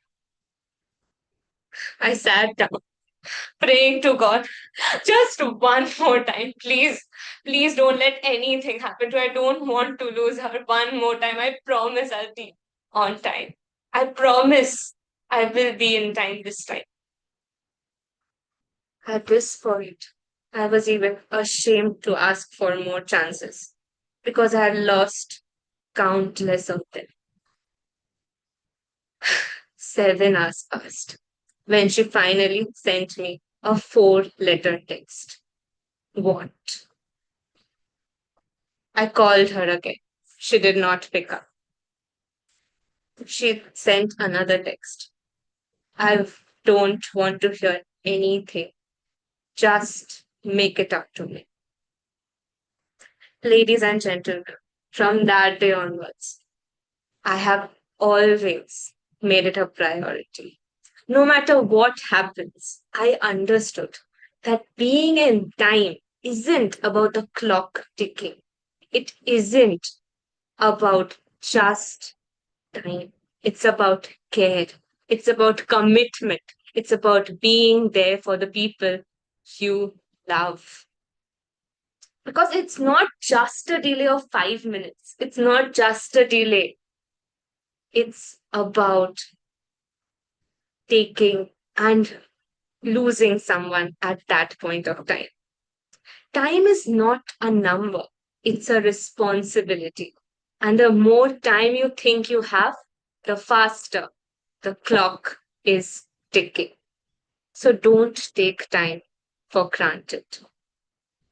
I sat down, praying to God, just one more time, please. Please don't let anything happen to her. I don't want to lose her one more time. I promise I'll be on time. I promise I will be in time this time. At this point, I was even ashamed to ask for more chances because I had lost countless of them. 7 hours passed when she finally sent me a 4-letter text. What? I called her again. She did not pick up. She sent another text. I don't want to hear anything. Just make it up to me. Ladies and gentlemen, from that day onwards, I have always made it a priority. No matter what happens, I understood that being in time isn't about the clock ticking. It isn't about just time. It's about care. It's about commitment. It's about being there for the people you love. Because it's not just a delay of 5 minutes. It's not just a delay. It's about taking and losing someone at that point of time. Time is not a number, it's a responsibility. And the more time you think you have, the faster the clock is ticking. So don't take time for granted.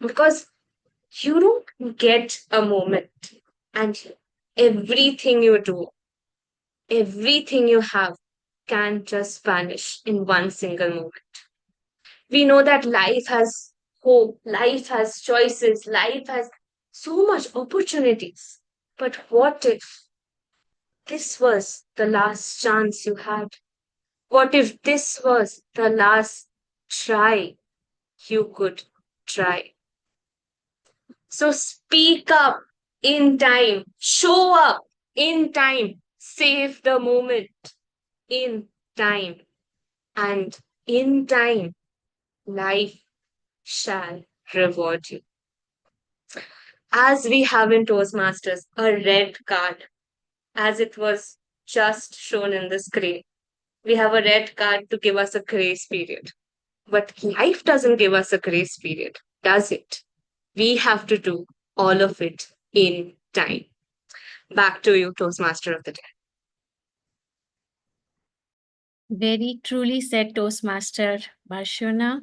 Because you don't get a moment, and everything you do, everything you have can just vanish in one single moment. We know that life has hope, life has choices, life has so much opportunities. But what if this was the last chance you had? What if this was the last try you could try? So speak up in time, show up in time, save the moment in time, and in time, life shall reward you. As we have in Toastmasters, a red card, as it was just shown in the screen, we have a red card to give us a grace period. But life doesn't give us a grace period, does it? We have to do all of it in time. Back to you, Toastmaster of the Day. Very truly said Toastmaster Varshona.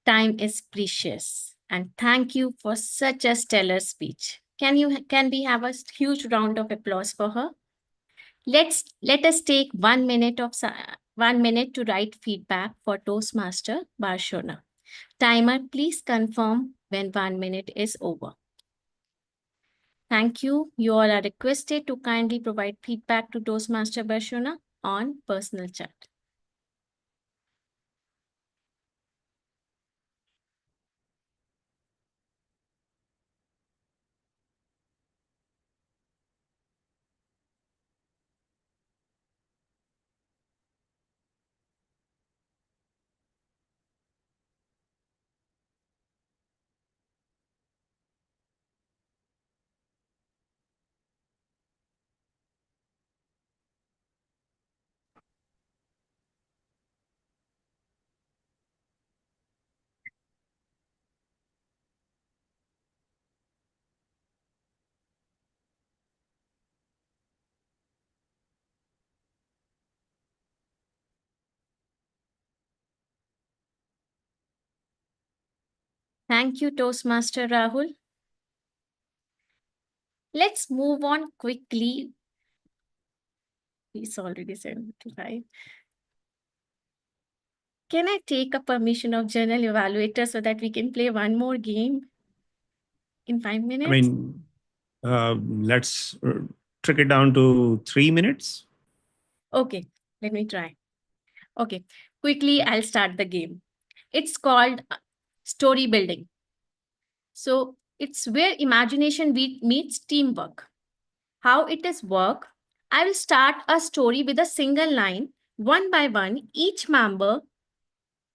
Time is precious. And thank you for such a stellar speech. Can we have a huge round of applause for her? Let us take 1 minute to write feedback for Toastmaster Barshona. Timer, please confirm when 1 minute is over. Thank you. You all are requested to kindly provide feedback to Toastmaster Barshona on personal chat. Thank you, Toastmaster Rahul. Let's move on quickly. It's already 7:55. Can I take a permission of Journal Evaluator so that we can play one more game in 5 minutes? I mean, let's trick it down to 3 minutes. Okay, let me try. Okay, quickly, I'll start the game. It's called story building. So it's where imagination meets teamwork. How it is work? I will start a story with a single line, one by one. Each member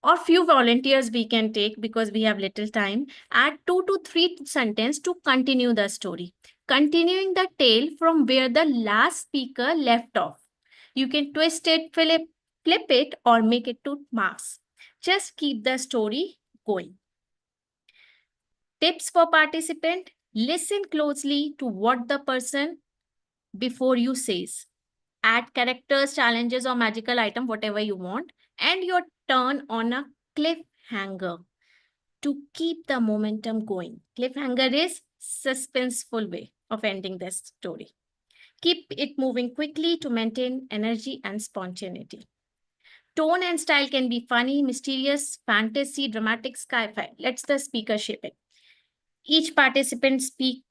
or few volunteers we can take because we have little time, add 2 to 3 sentences to continue the story, continuing the tale from where the last speaker left off. You can twist it, flip it, or make it to mass. Just keep the story going. Tips for participant: listen closely to what the person before you says. Add characters, challenges, or magical item, whatever you want, and your turn on a cliffhanger to keep the momentum going. Cliffhanger is suspenseful way of ending this story. Keep it moving quickly to maintain energy and spontaneity. Tone and style can be funny, mysterious, fantasy, dramatic, sci-fi. Let's the speaker shape it. Each participant speak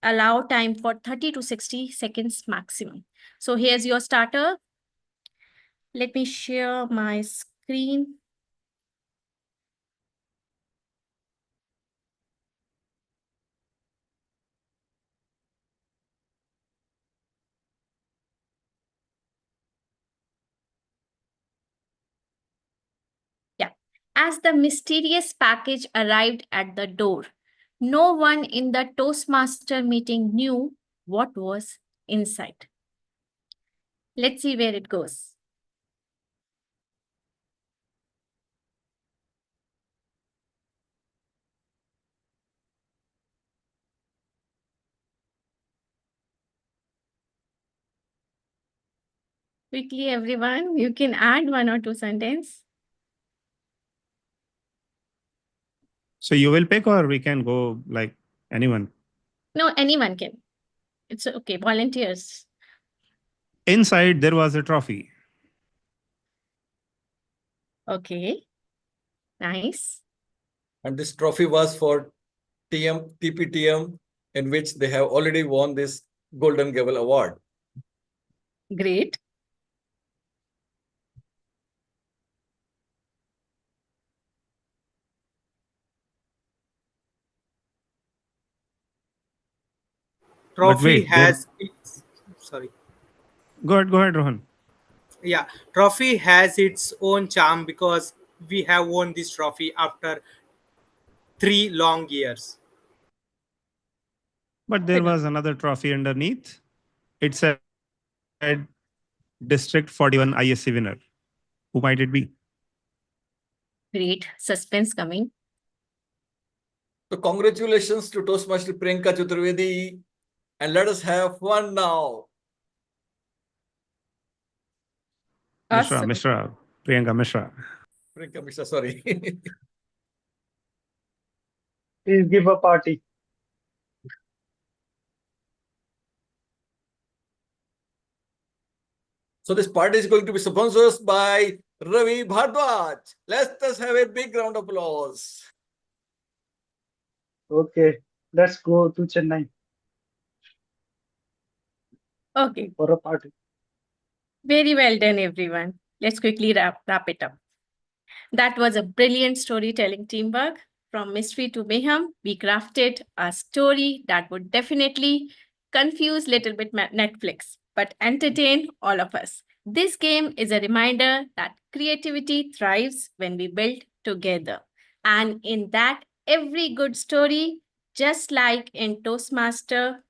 allow time for 30 to 60 seconds maximum. So here's your starter. Let me share my screen. Yeah. As the mysterious package arrived at the door, no one in the Toastmaster meeting knew what was inside. Let's see where it goes. Quickly, everyone, you can add 1 or 2 sentences. So you will pick, or we can go like anyone. No, anyone can. It's okay. Volunteers. Inside, there was a trophy. Okay. Nice. And this trophy was for TPTM, in which they have already won this Golden Gavel Award. Great. Trophy wait, there- has its sorry. Go ahead, Rohan. Yeah, trophy has its own charm because we have won this trophy after 3 long years. But there was another trophy underneath. It said District 41 ISC winner. Who might it be? Great. Suspense coming. So congratulations to Toastmaster Priyanka Chaturvedi, and let us have fun now. Awesome. Mishra, Priyanka Mishra. Priyanka Mishra, sorry. Please give a party. So this party is going to be sponsored by Ravi Bhardwaj. Let us have a big round of applause. Okay, let's go to Chennai Okay, for a party. very well done, everyone. Let's quickly wrap it up. That was a brilliant storytelling teamwork. From mystery to mayhem, we crafted a story that would definitely confuse little bit Netflix, but entertain all of us. This game is a reminder that creativity thrives when we build together. And in that, every good story, just like in Toastmaster,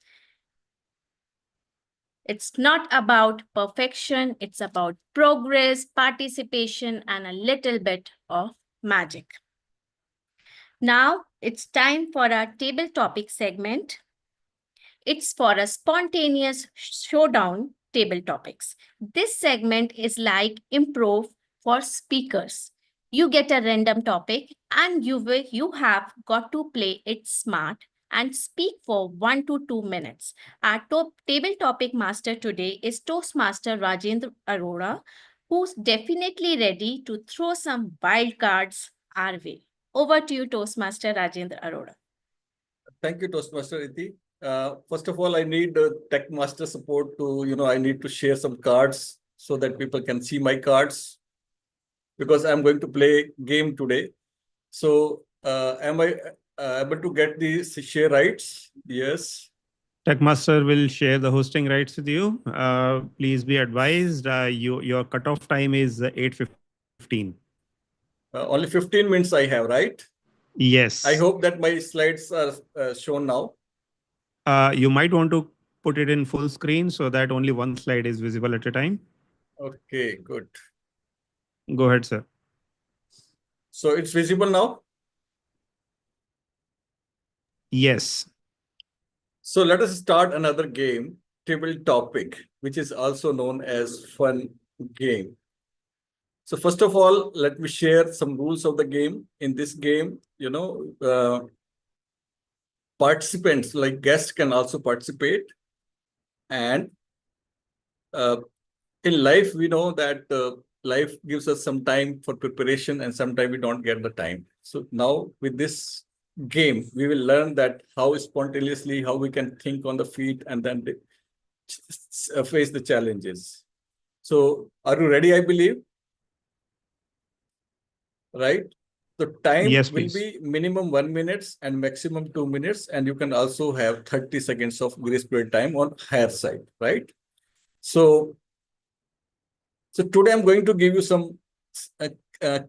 it's not about perfection, it's about progress, participation, and a little bit of magic. Now it's time for our table topic segment. It's for a spontaneous showdown table topics. This segment is like improv for speakers. You get a random topic and you have got to play it smart and speak for 1 to 2 minutes. Our table topic master today is Toastmaster Rajendra Arora, who's definitely ready to throw some wild cards our way. Over to you, Toastmaster Rajendra Arora. Thank you, Toastmaster Iti. First of all, I need tech master support to, I need to share some cards so that people can see my cards because I'm going to play game today. So am I able to get the share rights? Yes. Techmaster will share the hosting rights with you. Please be advised, your cutoff time is 8:15. Only 15 minutes I have, right? Yes. I hope that my slides are shown now. You might want to put it in full screen so that only one slide is visible at a time. Okay, good. Go ahead, sir. So it's visible now? Yes. So let us start another game, table topic, which is also known as fun game. So first of all, let me share some rules of the game. In this game, participants like guests can also participate. And in life, we know that life gives us some time for preparation and sometimes we don't get the time. So now with this game, we will learn that how spontaneously, how we can think on the feet and then face the challenges. So are you ready, I believe? Right? The time Yes, will please. be minimum 1 minute and maximum 2 minutes. And you can also have 30 seconds of grace period time on higher side, right? So today I'm going to give you some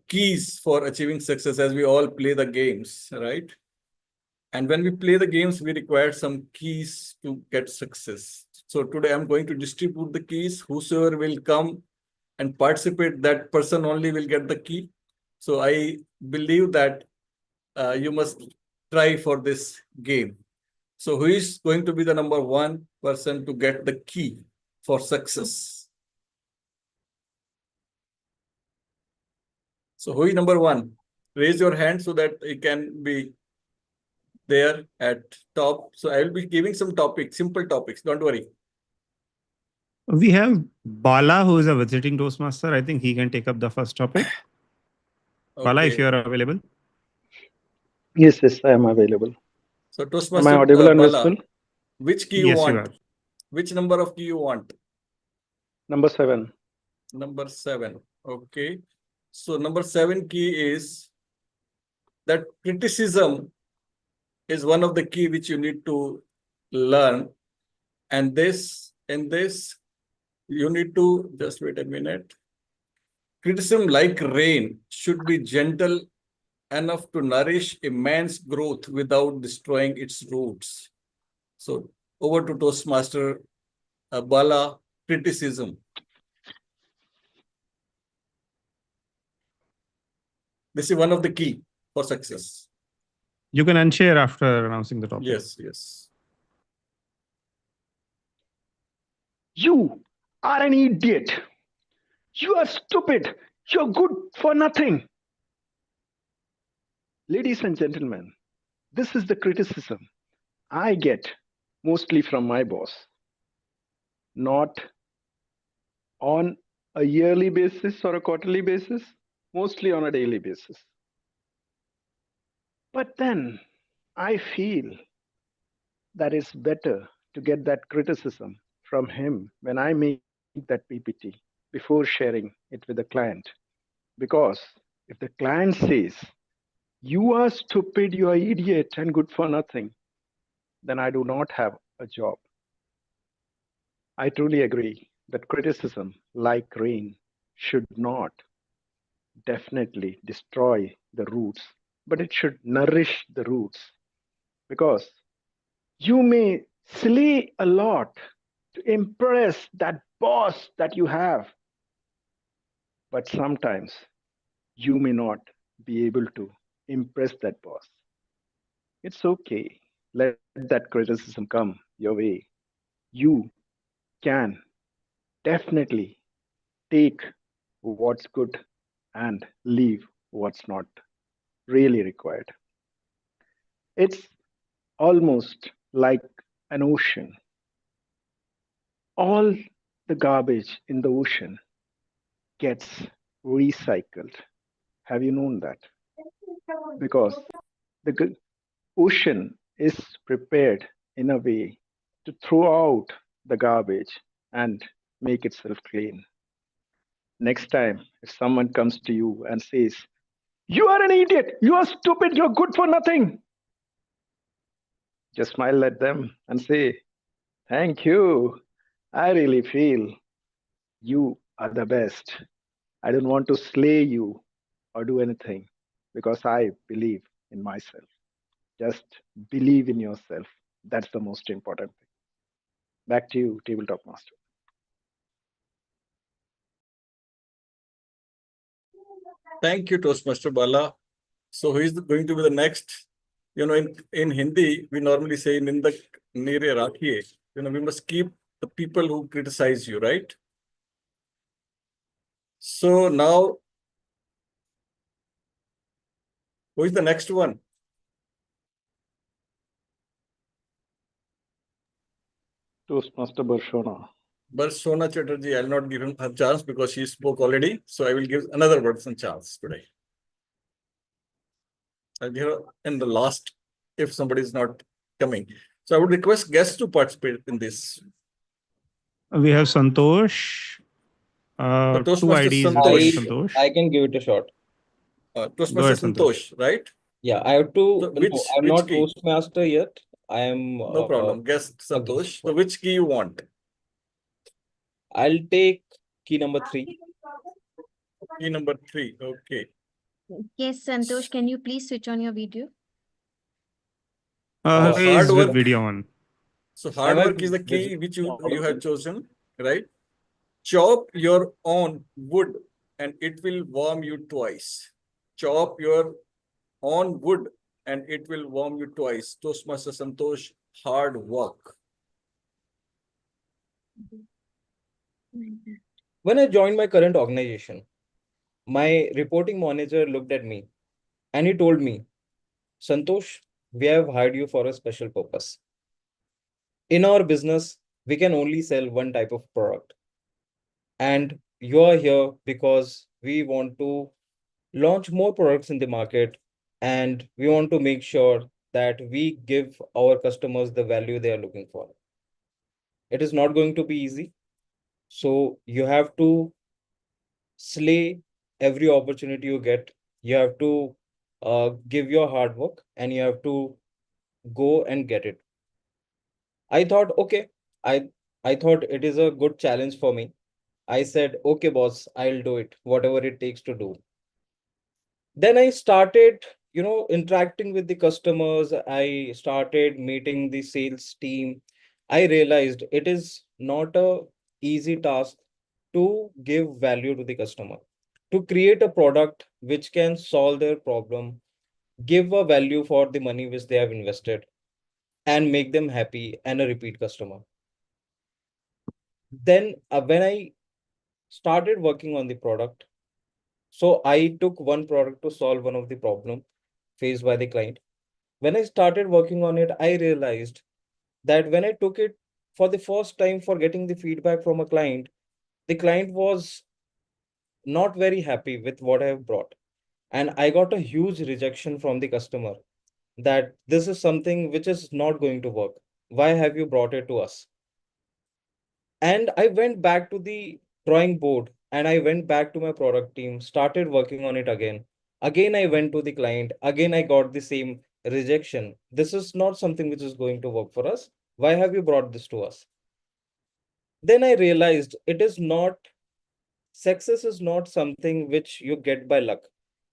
keys for achieving success as we all play the games, right? And when we play the games, we require some keys to get success. So today I'm going to distribute the keys. Whosoever will come and participate, that person only will get the key. So I believe that you must try for this game. So who is going to be the number one person to get the key for success? So who is number one? Raise your hand so that it can be there at top. So I will be giving some topics, simple topics. Don't worry. We have Bala, who is a visiting Toastmaster. I think he can take up the first topic. Bala, if Okay. you are available. Yes, I am available. So Am I Toastmaster audible and Bala, visible? which key you Yes, you want? are. Which number of key you want? Number 7. Number 7. Okay. So number 7 key is that criticism is one of the key which you need to learn. And in this, you need to just wait a minute. Criticism, like rain, should be gentle enough to nourish immense growth without destroying its roots. So over to Toastmaster Bala, criticism. This is one of the key for success. You can unshare after announcing the topic. Yes. You are an idiot. You are stupid. You're good for nothing. Ladies and gentlemen, This is the criticism I get mostly from my boss, not on a yearly basis or a quarterly basis, mostly on a daily basis. But then I feel that it's better to get that criticism from him when I make that PPT before sharing it with the client. Because if the client says, "You are stupid, you are idiot, and good for nothing," then I do not have a job. I truly agree that criticism, like rain, should not definitely destroy the roots, but it should nourish the roots. Because you may slay a lot to impress that boss that you have, but sometimes you may not be able to impress that boss. It's okay. Let that criticism come your way. You can definitely take what's good and leave what's not really required. It's almost like an ocean. All the garbage in the ocean gets recycled. Have you known that? Because the ocean is prepared in a way to throw out the garbage and make itself clean. Next time, if someone comes to you and says, "You are an idiot, you are stupid, you're good for nothing," just smile at them and say, "Thank you. I really feel you are the best. I don't want to slay you or do anything because I believe in myself." Just believe in yourself. That's the most important thing. Back to you, Tabletop Master. Thank you, Toastmaster Bala. So who is going to be the next? In Hindi, we normally say Nindak Nire Rakhiye. We must keep the people who criticize you, right? So now, who is the next one? Toastmaster Barshona. Barshona Chatterjee. I'll not give him a chance because she spoke already. So I will give another person chance today. I'll give her in the last if somebody is not coming. So I would request guests to participate in this. We have Santosh. Two Toastmaster IDs with Santosh. Santosh. I can give it a shot. Toastmaster Santosh. Santosh, right? Yeah, I have to. So No, I'm which not key? Toastmaster yet. I am. No problem. Guest a Santosh. guest. So which key you want? I'll take key number 3. Key number 3. Okay. Yes, Santosh, can you please switch on your video? Hard Is with work. video on. So hard work is the key which you have chosen, right? Chop your own wood and it will warm you twice. Chop your own wood and it will warm you twice. Toastmaster Santosh, hard work. When I joined my current organization, my reporting manager looked at me and he told me, "Santosh, we have hired you for a special purpose. In our business, we can only sell one type of product. And you are here because we want to launch more products in the market and we want to make sure that we give our customers the value they are looking for. It is not going to be easy. So you have to slay every opportunity you get. You have to give your hard work and you have to go and get it." I thought, okay, I thought it is a good challenge for me. I said, "Okay, boss, I'll do it, whatever it takes to do." Then I started, interacting with the customers. I started meeting the sales team. I realized it is not a easy task to give value to the customer, to create a product which can solve their problem, give a value for the money which they have invested, and make them happy and a repeat customer. Then when I started working on the product, so I took one product to solve one of the problem faced by the client. When I started working on it, I realized that when I took it for the first time for getting the feedback from a client, the client was not very happy with what I have brought. And I got a huge rejection from the customer that this is something which is not going to work. Why have you brought it to us? And I went back to the drawing board and I went back to my product team, started working on it again. Again, I went to the client. Again, I got the same rejection. This is not something which is going to work for us. Why have you brought this to us? Then I realized success is not something which you get by luck.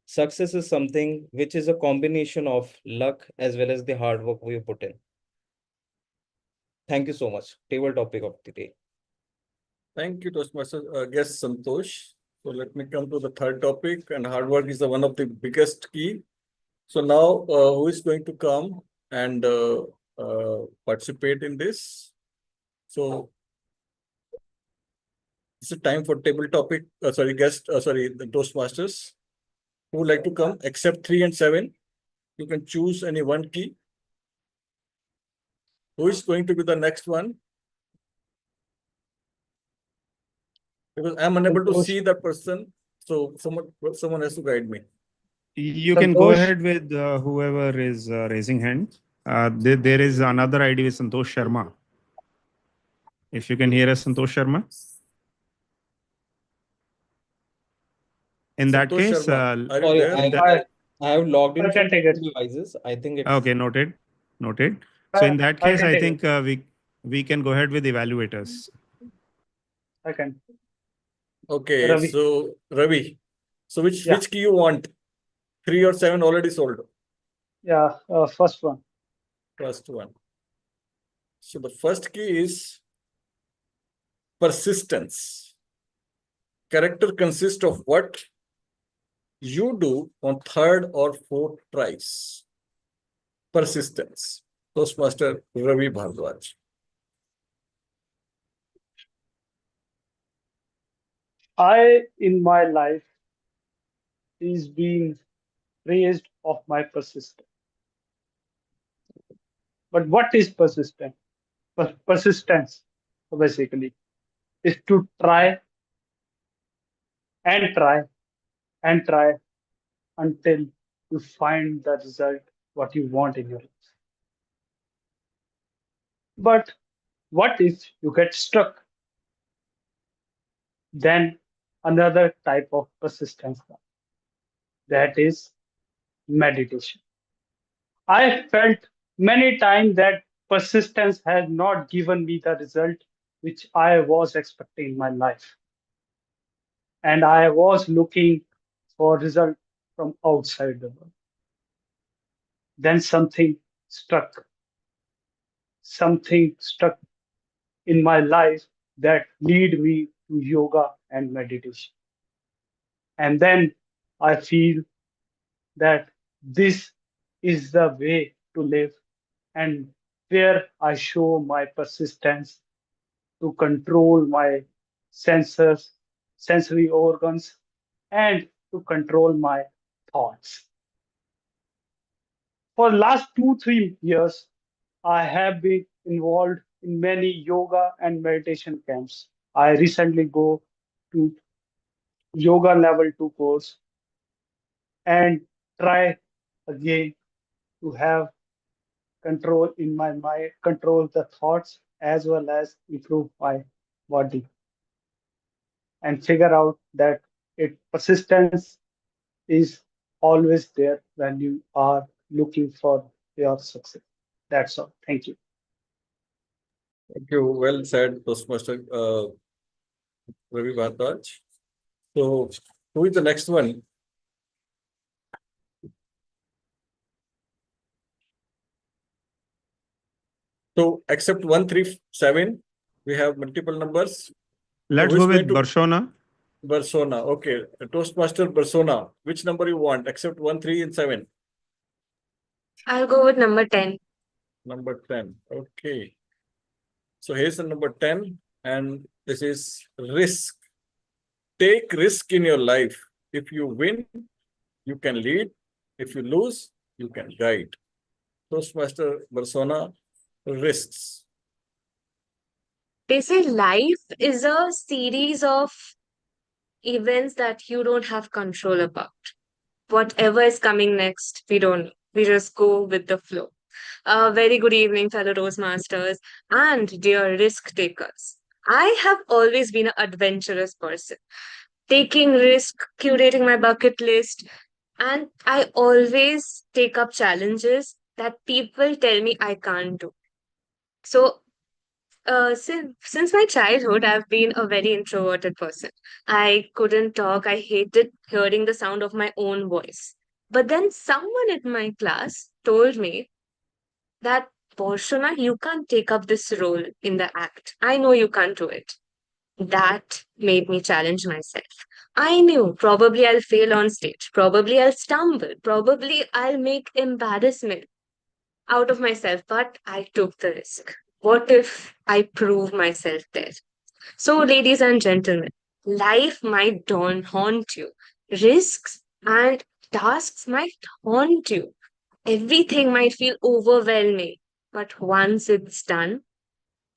Success is something which is a combination of luck as well as the hard work we put in. Thank you so much. Table topic of the day. Thank you, Toastmaster guest Santosh. So let me come to the third topic, and hard work is the one of the biggest key. So now, who is going to come and participate in this? So it's a time for table topic. The Toastmasters. Who would like to come? Except 3 and 7. You can choose any one key. Who is going to be the next one? Because I'm unable to see that person. So someone has to guide me. You can go ahead with whoever is raising hand. There is another ID with Santosh Sharma. If you can hear us, Santosh Sharma. In that Santosh case, Sharma, are you there? I have logged in I can from take it. devices. I think it's okay, noted. So in that I case, can I take think we can go ahead with evaluators. I can. Okay, Ravi. so Ravi, so which Yeah. key you want? 3 or 7 already sold. Yeah, first one. First one. So the first key is persistence. Character consists of what you do on third or fourth tries. Persistence. Toastmaster Ravi Bhardwaj. In my life, is being praised of my persistence. But what is persistent? Persistence, basically, is to try and try and try until you find the result what you want in your life. But what if you get stuck? Then another type of persistence comes. That is meditation. I felt many times that persistence has not given me the result which I was expecting in my life. And I was looking for result from outside the world. Then something struck in my life that lead me to yoga and meditation. And then I feel that this is the way to live and where I show my persistence to control my senses, sensory organs, and to control my thoughts. For last 2-3 years, I have been involved in many yoga and meditation camps. I recently go to yoga level 2 course and try again to have control in my mind, control the thoughts as well as improve my body and figure out that persistence is always there when you are looking for your success. That's all. Thank you. Thank you. Well said, Toastmaster Ravi Bhardwaj. So who is the next one? So except 137, we have multiple numbers. Let's So go with Barcelona. Barcelona. Okay. Toastmaster Barcelona. Which number you want? Except 1, 3, and 7. I'll go with number 10. Number 10. Okay. So here's the number 10. And this is risk. Take risk in your life. If you win, you can lead. If you lose, you can guide. Toastmaster persona, risks. They say life is a series of events that you don't have control about. Whatever is coming next, we don't know. We just go with the flow. Very good evening, fellow Toastmasters and dear risk takers. I have always been an adventurous person, taking risk, curating my bucket list, and I always take up challenges that people tell me I can't do. So, since my childhood, I've been a very introverted person. I couldn't talk. I hated hearing the sound of my own voice. But then someone in my class told me that, Porshana, you can't take up this role in the act. I know you can't do it. That made me challenge myself. I knew probably I'll fail on stage, probably I'll stumble, probably I'll make embarrassment out of myself, but I took the risk. What if I prove myself there? So, ladies and gentlemen, life might haunt you. Risks and tasks might haunt you. Everything might feel overwhelming, but once it's done,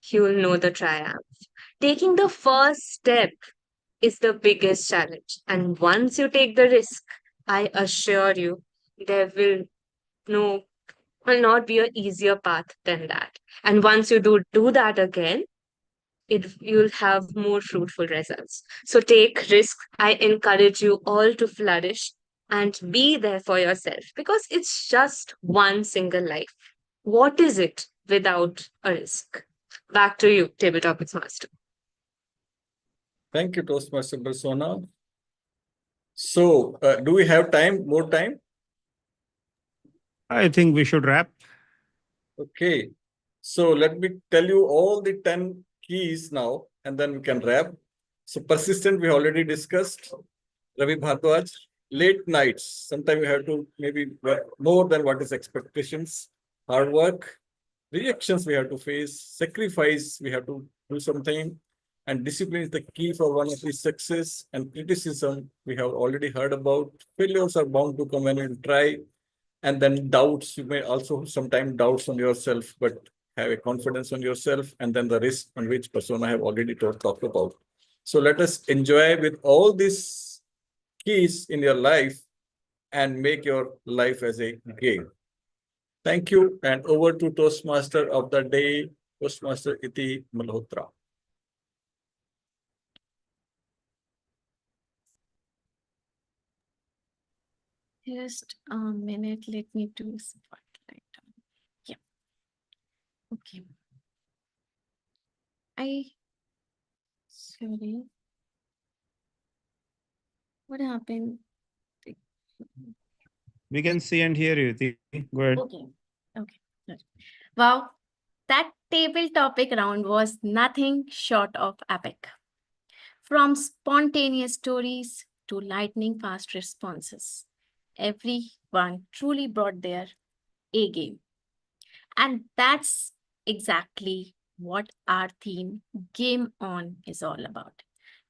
you'll know the triumph. Taking the first step is the biggest challenge. And once you take the risk, I assure you, there no will not be an easier path than that. And once you do that again, you'll have more fruitful results. So take risk. I encourage you all to flourish and be there for yourself because it's just one single life. What is it without a risk? Back to you, Table Topics Master. Thank you, Toastmaster persona. So, do we have time? More time? I think we should wrap. Okay. So let me tell you all the 10 keys now, and then we can wrap. So persistent, we already discussed. Ravi Bhardwaj, late nights. Sometimes you have to maybe work more than what is expectations. Hard work, rejections we have to face, sacrifice, we have to do something. And discipline is the key for one of these success. And criticism, we have already heard about. Failures are bound to come when you try. And then doubts, you may also sometimes doubts on yourself, but have a confidence on yourself. And then the risk on which persona have already talked about. So let us enjoy with all these keys in your life and make your life as a game. Thank you. And over to Toastmaster of the day, Toastmaster Iti Mehrotra. Just a minute, let me do spotlight. Yeah. Okay. Sorry. What happened? We can see and hear you. Go ahead. Okay. Okay. Good. Wow. That table topic round was nothing short of epic. From spontaneous stories to lightning fast responses, everyone truly brought their A game. And that's exactly what our theme, Game On, is all about.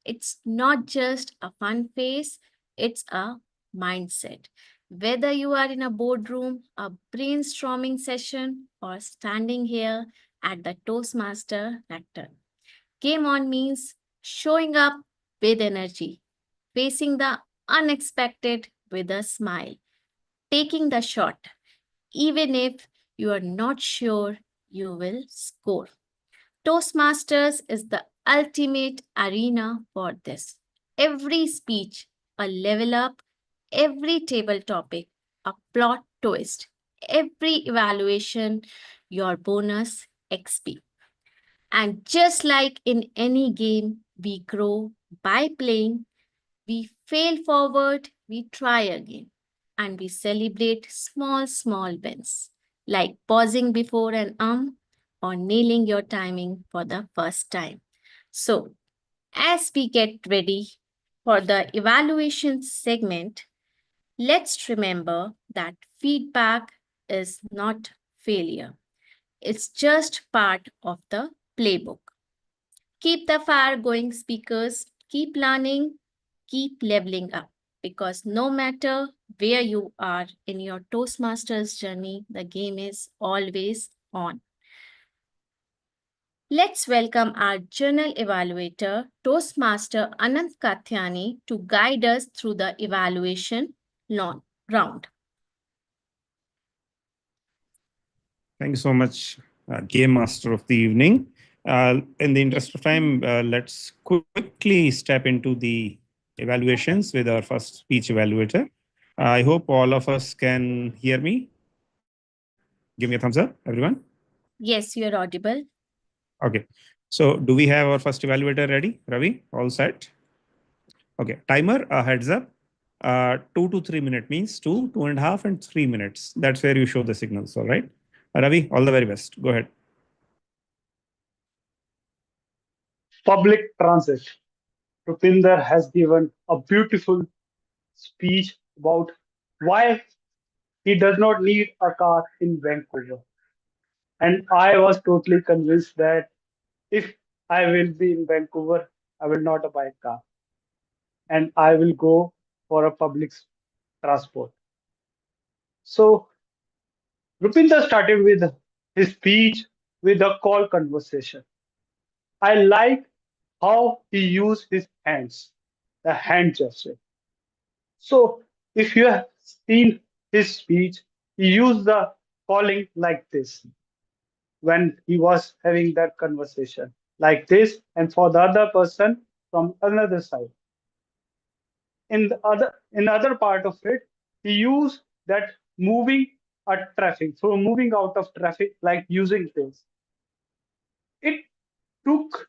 It's not just a fun phase, it's a mindset. Whether you are in a boardroom, a brainstorming session, or standing here at the Toastmaster lectern, Game On means showing up with energy, facing the unexpected with a smile, taking the shot, even if you are not sure you will score. Toastmasters is the ultimate arena for this. Every speech, a level up, every table topic, a plot twist, every evaluation, your bonus XP. And just like in any game, we grow by playing, we fail forward, we try again, and we celebrate small wins, like pausing before an or nailing your timing for the first time. So, as we get ready for the evaluation segment, let's remember that feedback is not failure. It's just part of the playbook. Keep the fire going, speakers. Keep learning, keep leveling up. because no matter where you are in your Toastmasters journey, the game is always on. Let's welcome our journal evaluator, Toastmaster Anant Kathyani, to guide us through the evaluation round. Thank you so much, Game Master of the evening. In the interest of time, let's quickly step into the evaluations with our first speech evaluator. I hope all of us can hear me. Give me a thumbs up, everyone. Yes, you're audible. Okay. So do we have our first evaluator ready? Ravi, all set? Okay. Timer, heads up. 2 to 3 minute means 2, 2.5, and 3 minutes. That's where you show the signals. All right. Ravi, all the very best. Go ahead. Public transit. Rupinder has given a beautiful speech about why he does not need a car in Vancouver. And I was totally convinced that if I will be in Vancouver, I will not buy a car and I will go for a public transport. So Rupinder started with his speech with a call conversation. I like how he used his hands, the hand gesture. So if you have seen his speech, he used the calling like this when he was having that conversation, like this, and for the other person from another side. In other part of it, he used that moving at traffic, so moving out of traffic, like using this. It took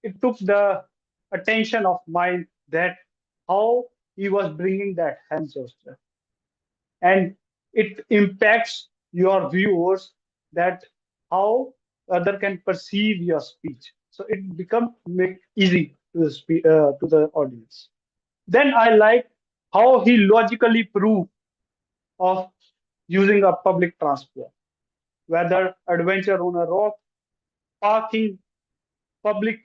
it took the attention of mine that how he was bringing that hand gesture, and it impacts your viewers that how other can perceive your speech. So it become make easy to to the audience. Then I like how he logically proved of using a public transport, whether adventure on a rock, parking public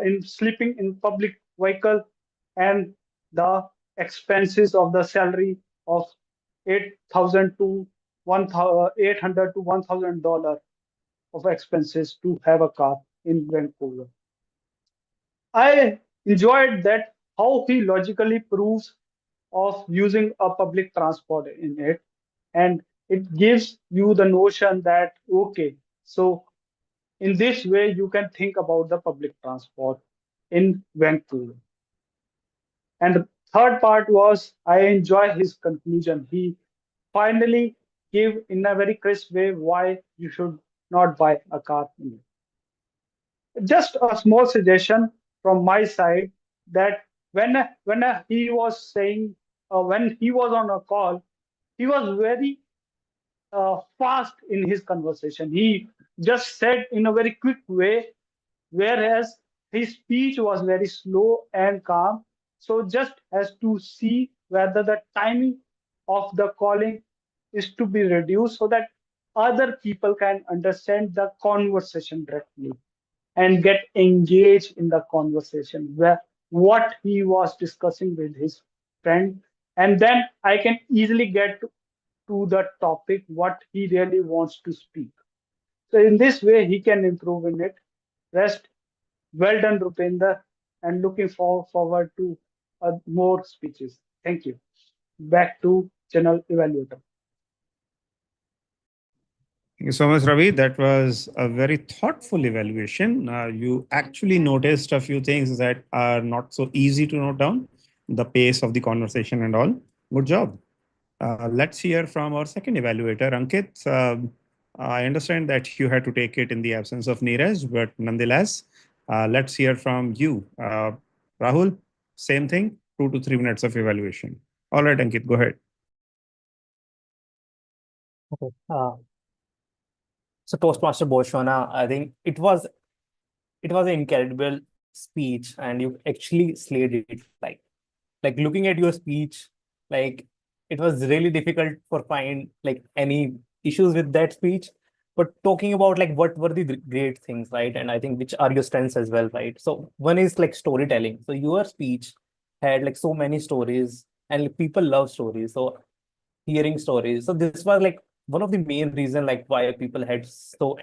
in sleeping in public vehicle, and the expenses of the salary of 8,000 to 1,800 to $1,000 of expenses to have a car in Vancouver. I enjoyed that how he logically proves of using a public transport in it, and it gives you the notion that okay, so in this way you can think about the public transport in Vancouver. And the third part was I enjoy his conclusion. He finally gave in a very crisp way why you should not buy a car in it. Just a small suggestion from my side that when he was saying when he was on a call, he was very fast in his conversation. He just said in a very quick way, whereas his speech was very slow and calm. So just as to see whether the timing of the calling is to be reduced so that other people can understand the conversation directly and get engaged in the conversation where what he was discussing with his friend, and then I can easily get to the topic what he really wants to speak. So in this way he can improve in it. Rest, well done, Rupinder, and looking forward to more speeches. Thank you. Back to Channel Evaluator. Thank you so much, Ravi. That was a very thoughtful evaluation. You actually noticed a few things that are not so easy to note down, the pace of the conversation and all. Good job. Let's hear from our second evaluator, Ankit. I understand that you had to take it in the absence of Neeraj, but nonetheless, let's hear from you. Rahul, same thing, 2 to 3 minutes of evaluation. All right, Ankit, go ahead. Okay. So Toastmaster Boshwana, I think it was an incredible speech, and you actually slayed it. Like looking at your speech, like it was really difficult for find like any issues with that speech. But talking about like what were the great things, right? And I think which are your strengths as well, right? So one is like storytelling. So your speech had like so many stories, and like, people love stories. So hearing stories. So this was like one of the main reason like why people had so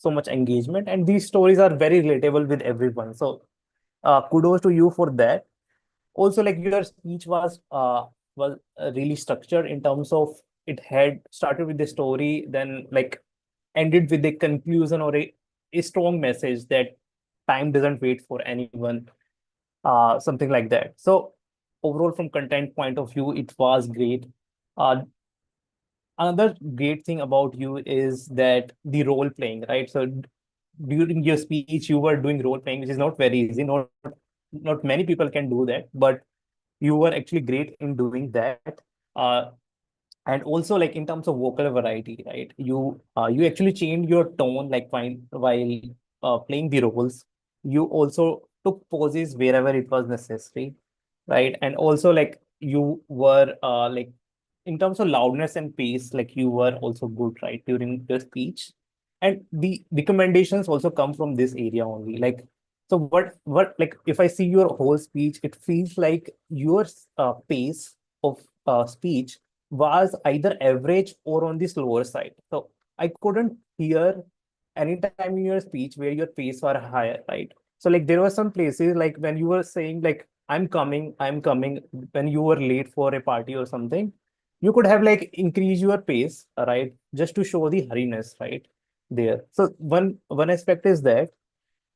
much engagement, and these stories are very relatable with everyone. So kudos to you for that. Also, like your speech was really structured in terms of it had started with the story, then like ended with a conclusion or a strong message that time doesn't wait for anyone, something like that. So overall, from content point of view, it was great. uh, Another great thing about you is that the role playing, right? So during your speech, you were doing role playing, which is not very easy. Not many people can do that, but you were actually great in doing that. Uh, and also like in terms of vocal variety, right? You actually changed your tone like while playing the roles. You also took pauses wherever it was necessary, right? And also like you were like in terms of loudness and pace, like you were also good, right, during your speech. And the recommendations also come from this area only. Like, so what like if I see your whole speech, it feels like your pace of speech was either average or on the slower side. So I couldn't hear any time in your speech where your pace were higher, right? So like there were some places like when you were saying like I'm coming, when you were late for a party or something, you could have like increased your pace, right? Just to show the hurriness, right? There. So one aspect is that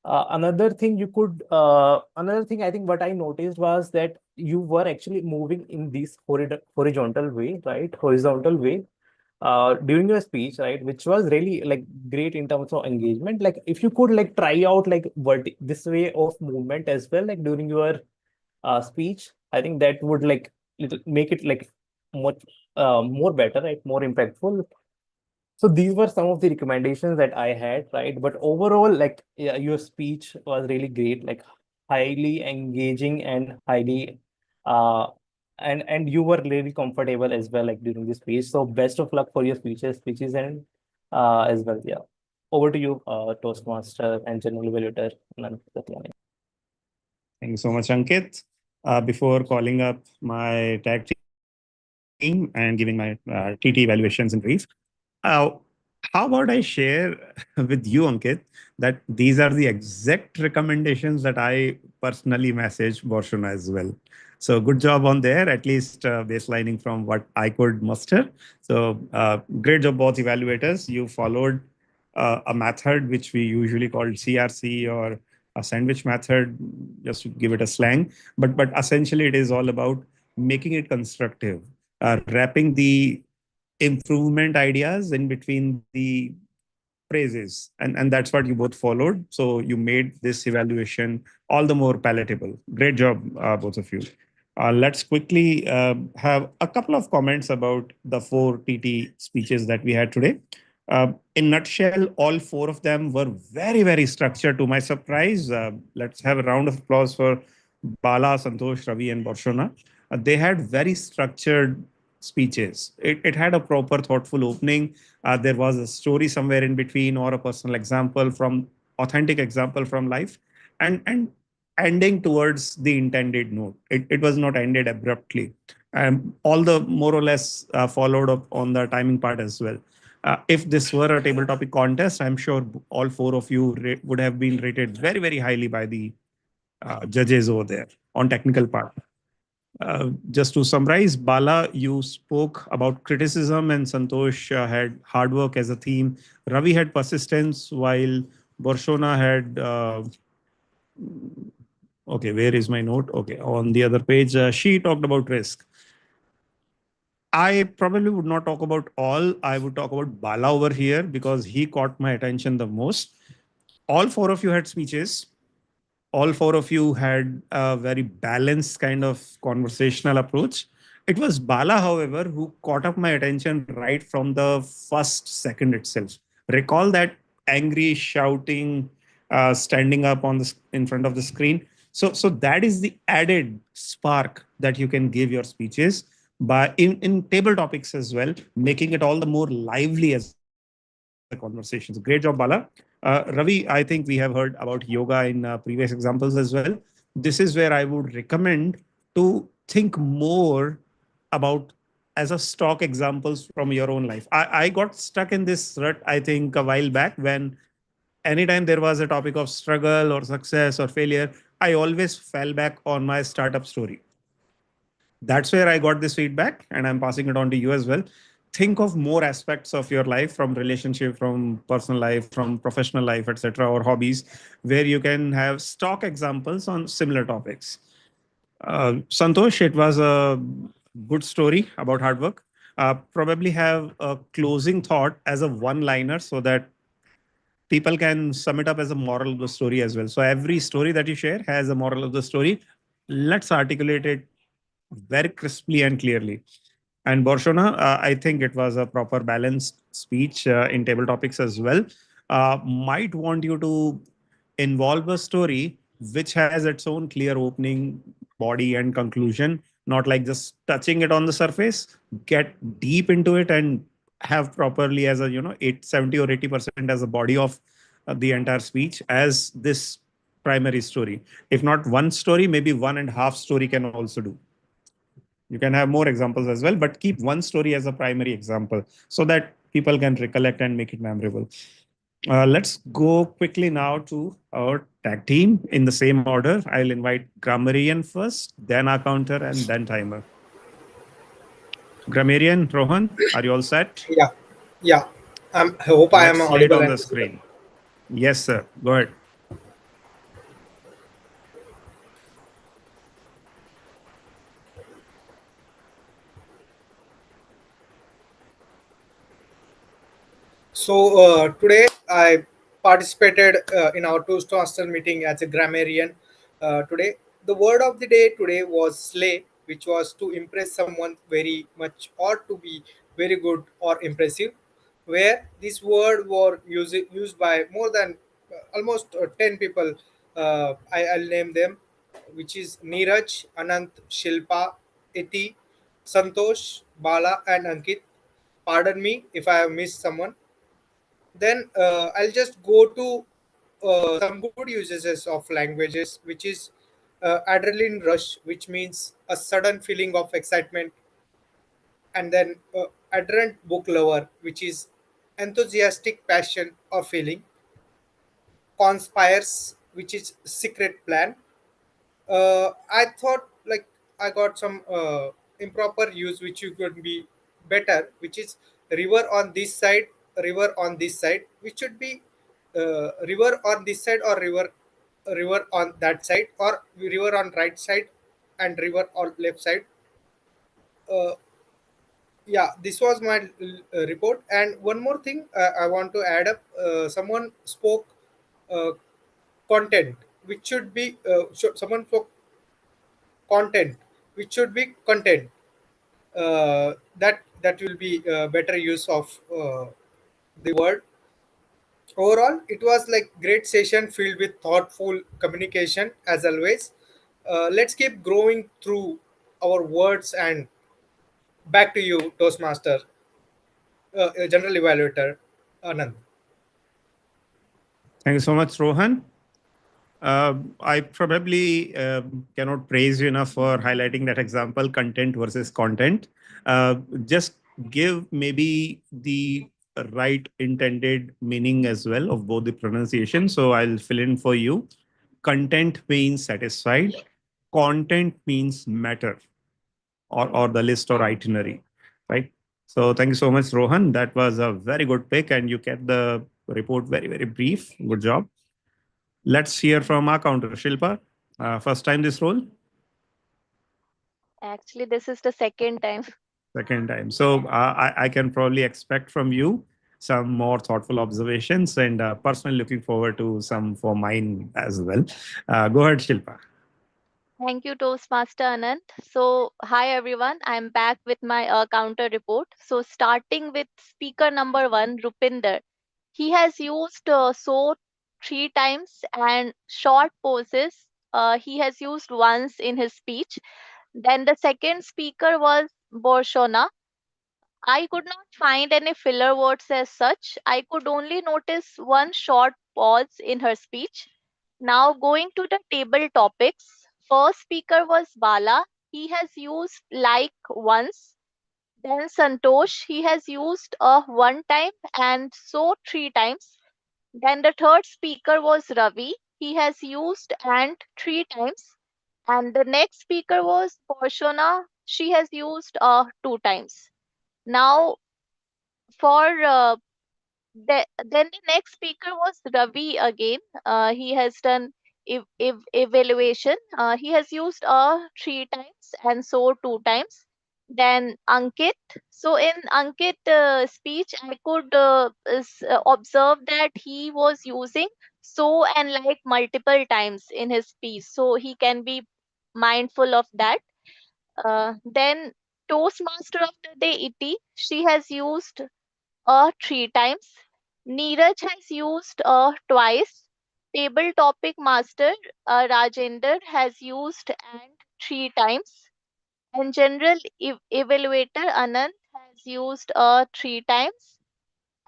another thing I think what I noticed was that you were actually moving in this horizontal way, right? Horizontal way during your speech, right? Which was really like great in terms of engagement. Like if you could like try out like this way of movement as well, like during your speech, I think that would like make it like much more better, right? More impactful. So these were some of the recommendations that I had, right? But overall, like yeah, your speech was really great, like highly engaging and highly uh and you were really comfortable as well, like during this speech. So best of luck for your speeches and as well. Yeah. Over to you, Toastmaster and General Evaluator Anand Satyani. Thank you so much, Ankit. Before calling up my tag team and giving my TT evaluations in brief, uh, how about I share with you, Ankit, that these are the exact recommendations that I personally messaged Borshona as well. So good job on there, at least baselining from what I could muster. So great job, both evaluators. You followed a method which we usually call CRC or a sandwich method, just to give it a slang. But essentially, it is all about making it constructive, wrapping the improvement ideas in between the praises, and that's what you both followed. So you made this evaluation all the more palatable. Great job, both of you. Let's quickly have a couple of comments about the four TT speeches that we had today. In nutshell, all four of them were very structured. To my surprise, let's have a round of applause for Bala, Santosh, Ravi, and Borshona. They had very structured speeches. It had a proper, thoughtful opening. There was a story somewhere in between, or a personal example from authentic example from life, and ending towards the intended note. It was not ended abruptly. All the more or less followed up on the timing part as well. If this were a table topic contest, I'm sure all four of you would have been rated very highly by the judges over there on technical part. Just to summarize, Bala, you spoke about criticism, and Santosh had hard work as a theme. Ravi had persistence, while Borshona had. Okay, where is my note? Okay, on the other page, she talked about risk. I probably would not talk about all. I would talk about Bala over here because he caught my attention the most. All four of you had speeches. All four of you had a very balanced kind of conversational approach. It was Bala, however, who caught up my attention right from the first second itself. Recall that angry shouting, standing up on the in front of the screen. So that is the added spark that you can give your speeches by in table topics as well, making it all the more lively as a conversation. So great job, Bala. Ravi, I think we have heard about yoga in previous examples as well. This is where I would recommend to think more about as a stock examples from your own life. I got stuck in this rut, I think, a while back when anytime there was a topic of struggle or success or failure, I always fell back on my startup story. That's where I got this feedback, and I'm passing it on to you as well. Think of more aspects of your life, from relationship, from personal life, from professional life, etc., or hobbies, where you can have stock examples on similar topics. Santosh, it was a good story about hard work. Probably have a closing thought as a one liner so that people can sum it up as a moral of the story as well. So every story that you share has a moral of the story. Let's articulate it very crisply and clearly. And Borshona, I think it was a proper balanced speech in table topics as well. Might want you to involve a story which has its own clear opening, body, and conclusion, not like just touching it on the surface. Get deep into it and have properly as a 70 or 80% as a body of the entire speech as this primary story. If not one story, maybe one and a half story can also do. You can have more examples as well, but keep one story as a primary example so that people can recollect and make it memorable. Let's go quickly now to our tag team in the same order. I'll invite Grammarian first, then our counter, and then timer. Grammarian, Rohan, are you all set? Yeah, yeah. I hope I am Let's see it audible on and the visible. screen. Yes, sir. Go ahead. So today I participated in our Toastmaster meeting as a grammarian. Today, the word of the day today was slay, which was to impress someone very much or to be very good or impressive. Where this word was used by more than almost 10 people. I'll name them, which is Neeraj, Anant, Shilpa, Iti, Santosh, Bala, and Ankit. Pardon me if I have missed someone. Then I'll just go to some good usages of languages, which is adrenaline rush, which means a sudden feeling of excitement, and then adherent book lover, which is enthusiastic passion or feeling, conspires, which is secret plan. I thought like I got some improper use which you could be better, which is river on this side, river on this side, which should be river on this side or river on that side or river on right side and river on left side. Uh, yeah, this was my report. And one more thing I want to add up. Someone spoke uh, content, which should be someone spoke content, which should be content. That will be better use of the word. Overall, it was like great session filled with thoughtful communication as always. Let's keep growing through our words, and back to you, Toastmaster, General Evaluator Anand. Thank you so much, Rohan. I probably cannot praise you enough for highlighting that example, content versus content. Just give maybe the right intended meaning as well of both the pronunciation. So I'll fill in for you. Content means satisfied. Content means matter, or the list or itinerary, right? So thank you so much, Rohan. That was a very good pick, and you kept the report very, very brief. Good job. Let's hear from our counter, Shilpa. First time this role, Actually, this is the second time. second time. So I can probably expect from you some more thoughtful observations, and personally looking forward to some for mine as well. Go ahead, Shilpa. Thank you, Toastmaster Anand. So, hi everyone. I'm back with my counter report. So, starting with speaker number one, Rupinder. He has used so three times and short pauses. He has used once in his speech. Then the second speaker was Borshona. I could not find any filler words as such. I could only notice one short pause in her speech. Now, going to the table topics, first speaker was Bala. he has used like once. Then Santosh, he has used one time and so three times. Then the third speaker was Ravi. He has used and three times. And the next speaker was Porshona. She has used two times. Now for then the next speaker was Ravi again. He has done evaluation. He has used three times and so two times. Then Ankit. So in Ankit speech, I could observe that he was using so and like multiple times in his speech. So he can be mindful of that. Then Toastmaster of the day, Iti, she has used three times. Neeraj has used twice. Table topic master Rajender has used and three times. And general evaluator Anand has used three times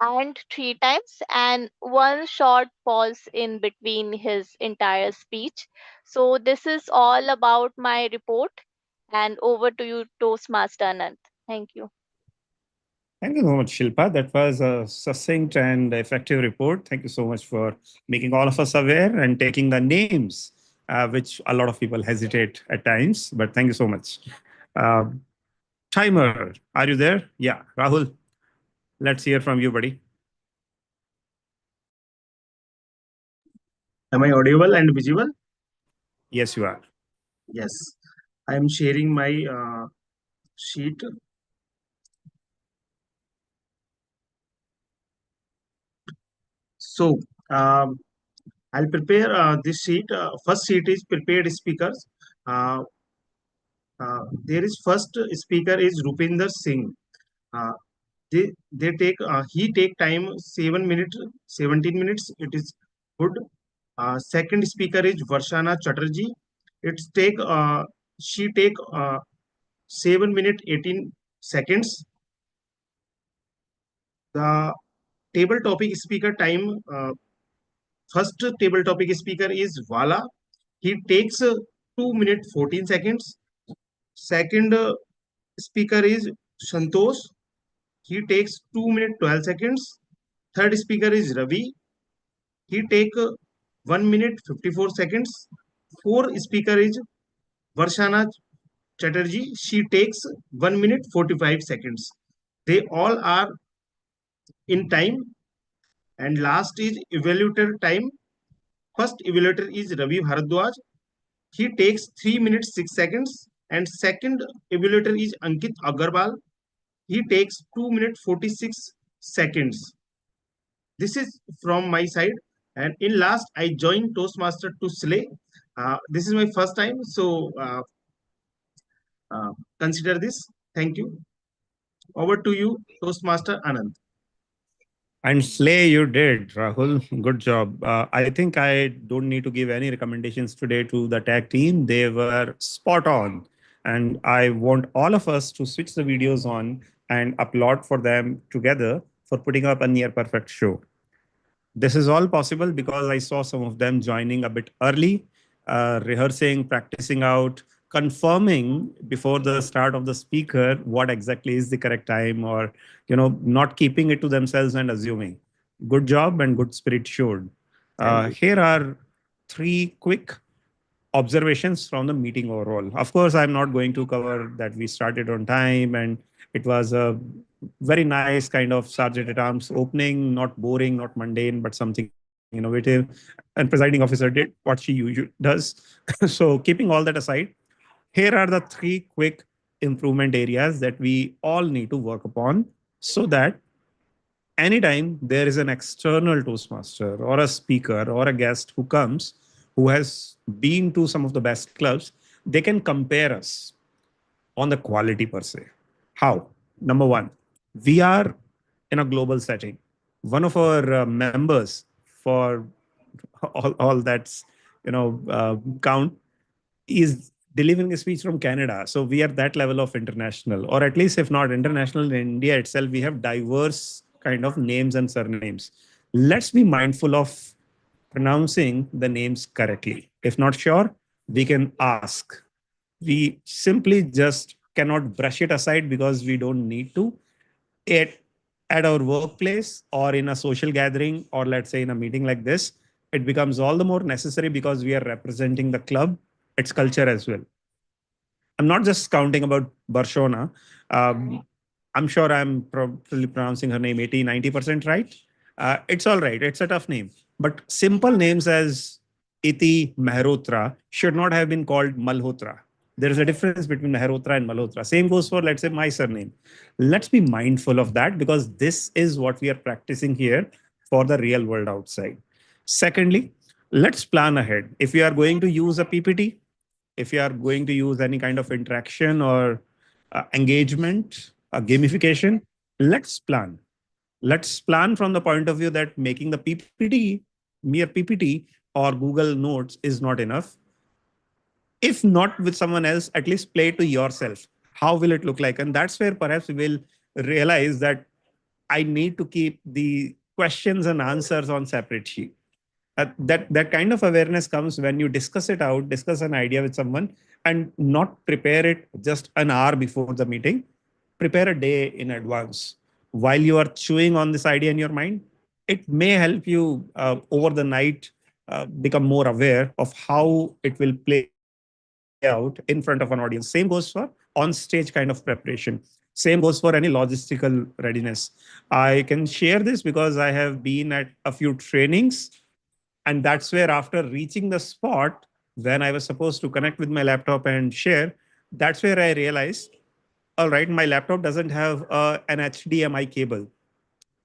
and three times, and one short pause in between his entire speech. So this is all about my report. And over to you, Toastmaster Anand. Thank you. Thank you so much, Shilpa. That was a succinct and effective report. Thank you so much for making all of us aware and taking the names, which a lot of people hesitate at times. But thank you so much. Uh, Timer, are you there? Yeah, Rahul, let's hear from you, buddy. Am I audible and visible? Yes, you are. Yes. I am sharing my sheet. So I'll prepare this sheet. First sheet is prepared speakers. Uh, there is first speaker is Rupinder Singh. Uh, they take he take time 7 minutes 17 minutes. It is good. Second speaker is Varshana Chatterjee. It's take she take 7 minutes 18 seconds. The table topic speaker time. First table topic speaker is Vala. He takes 2 minutes 14 seconds. Second speaker is Santosh. He takes 2 minutes 12 seconds. Third speaker is Ravi. He take 1 minute 54 seconds. Fourth speaker is Varshana Chatterjee. She takes 1 minute 45 seconds. They all are in time. And last is evaluator time. First evaluator is Ravi Bharadwaj. He takes 3 minutes 6 seconds. And second evaluator is Ankit Agarwal. He takes 2 minutes 46 seconds. This is from my side. And in last, I joined Toastmaster to Slay. This is my first time. So consider this. Thank you. Over to you, Toastmaster Anand. And slay you did, Rahul. Good job. I think I don't need to give any recommendations today to the tag team. They were spot on. And I want all of us to switch the videos on and applaud for them together for putting up a near perfect show. This is all possible because I saw some of them joining a bit early, rehearsing, practicing out, confirming before the start of the speaker what exactly is the correct time, or not keeping it to themselves and assuming. Good job and good spirit showed. Here are three quick observations from the meeting overall. Of course, I'm not going to cover that we started on time and it was a very nice kind of Sergeant at Arms opening, not boring, not mundane, but something innovative. And presiding officer did what she usually does. So keeping all that aside, here are the three quick improvement areas that we all need to work upon so that anytime there is an external Toastmaster or a speaker or a guest who comes who has been to some of the best clubs, they can compare us on the quality per se. How? Number one, we are in a global setting. One of our members for all that's count is delivering a speech from Canada. So we are that level of international, or at least if not international, in India itself, we have diverse kind of names and surnames. Let's be mindful of pronouncing the names correctly. If not sure, we can ask. We simply just cannot brush it aside because we don't need to. It at our workplace or in a social gathering, or let's say in a meeting like this, it becomes all the more necessary because we are representing the club, its culture as well. I'm not just counting about Barcelona. I'm sure I'm probably pronouncing her name 80-90% right. It's all right. It's a tough name. But simple names as Iti Mehrotra should not have been called Malhotra. There is a difference between Mehrotra and Malhotra. Same goes for, let's say, my surname. Let's be mindful of that because this is what we are practicing here for the real world outside. Secondly, let's plan ahead. If you are going to use a PPT, if you are going to use any kind of interaction or engagement, gamification, let's plan. Let's plan from the point of view that making the PPT, mere PPT or Google Notes is not enough. If not with someone else, at least play to yourself. How will it look like? And that's where perhaps we will realize that I need to keep the questions and answers on separate sheet. That kind of awareness comes when you discuss it out, discuss an idea with someone, and not prepare it just an hour before the meeting. Prepare a day in advance. While you are chewing on this idea in your mind, it may help you over the night become more aware of how it will play out in front of an audience. Same goes for on stage kind of preparation. Same goes for any logistical readiness. I can share this because I have been at a few trainings, and that's where, after reaching the spot when I was supposed to connect with my laptop and share, that's where I realized, all right, my laptop doesn't have an HDMI cable.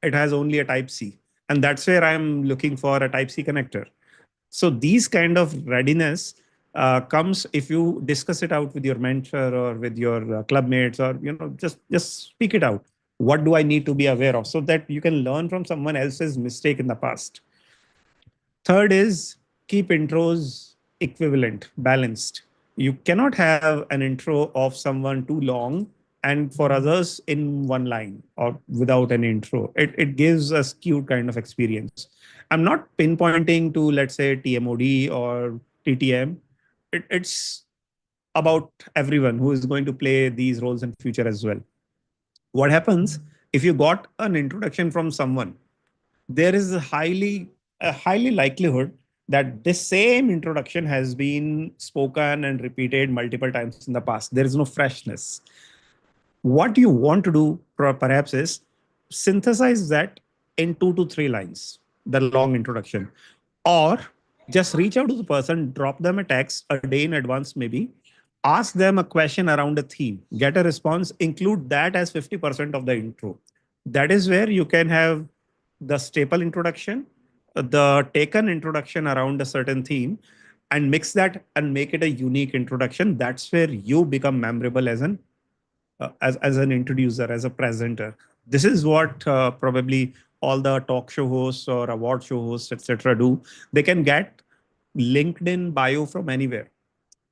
It has only a Type C. And that's where I'm looking for a Type C connector. So these kind of readiness comes if you discuss it out with your mentor or with your club mates, or just speak it out. What do I need to be aware of so that you can learn from someone else's mistake in the past? Third is keep intros equivalent, balanced. You cannot have an intro of someone too long and for others in one line or without an intro. It gives a skewed kind of experience. I'm not pinpointing to, let's say, TMOD or TTM. It's about everyone who is going to play these roles in future as well. What happens if you got an introduction from someone? There is a highly likelihood that this same introduction has been spoken and repeated multiple times in the past. There is no freshness. What you want to do perhaps is synthesize that in 2 to 3 lines, the long introduction, or just reach out to the person, drop them a text a day in advance, maybe ask them a question around a theme, get a response, include that as 50% of the intro. That is where you can have the staple introduction, the taken introduction around a certain theme, and mix that and make it a unique introduction. That's where you become memorable as an introducer, as a presenter. This is what probably all the talk show hosts or award show hosts, etc., do. They can get LinkedIn bio from anywhere.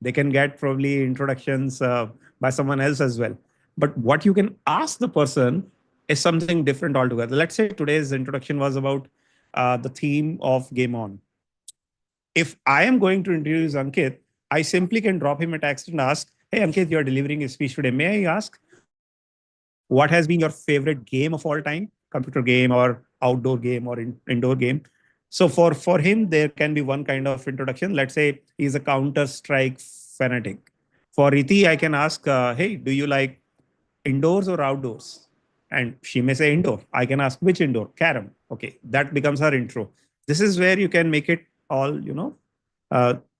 They can get probably introductions by someone else as well. But what you can ask the person is something different altogether. Let's say today's introduction was about the theme of Game On. If I am going to introduce Ankit, I simply can drop him a text and ask, "Hey, Ankit, you're delivering a speech today. May I ask what has been your favorite game of all time? Computer game or outdoor game or indoor game?" So for him, there can be one kind of introduction. Let's say he's a Counter-Strike fanatic. For Riti, I can ask, "Hey, do you like indoors or outdoors?" And she may say indoor. I can ask which indoor? Carom. Okay, that becomes her intro. This is where you can make it all,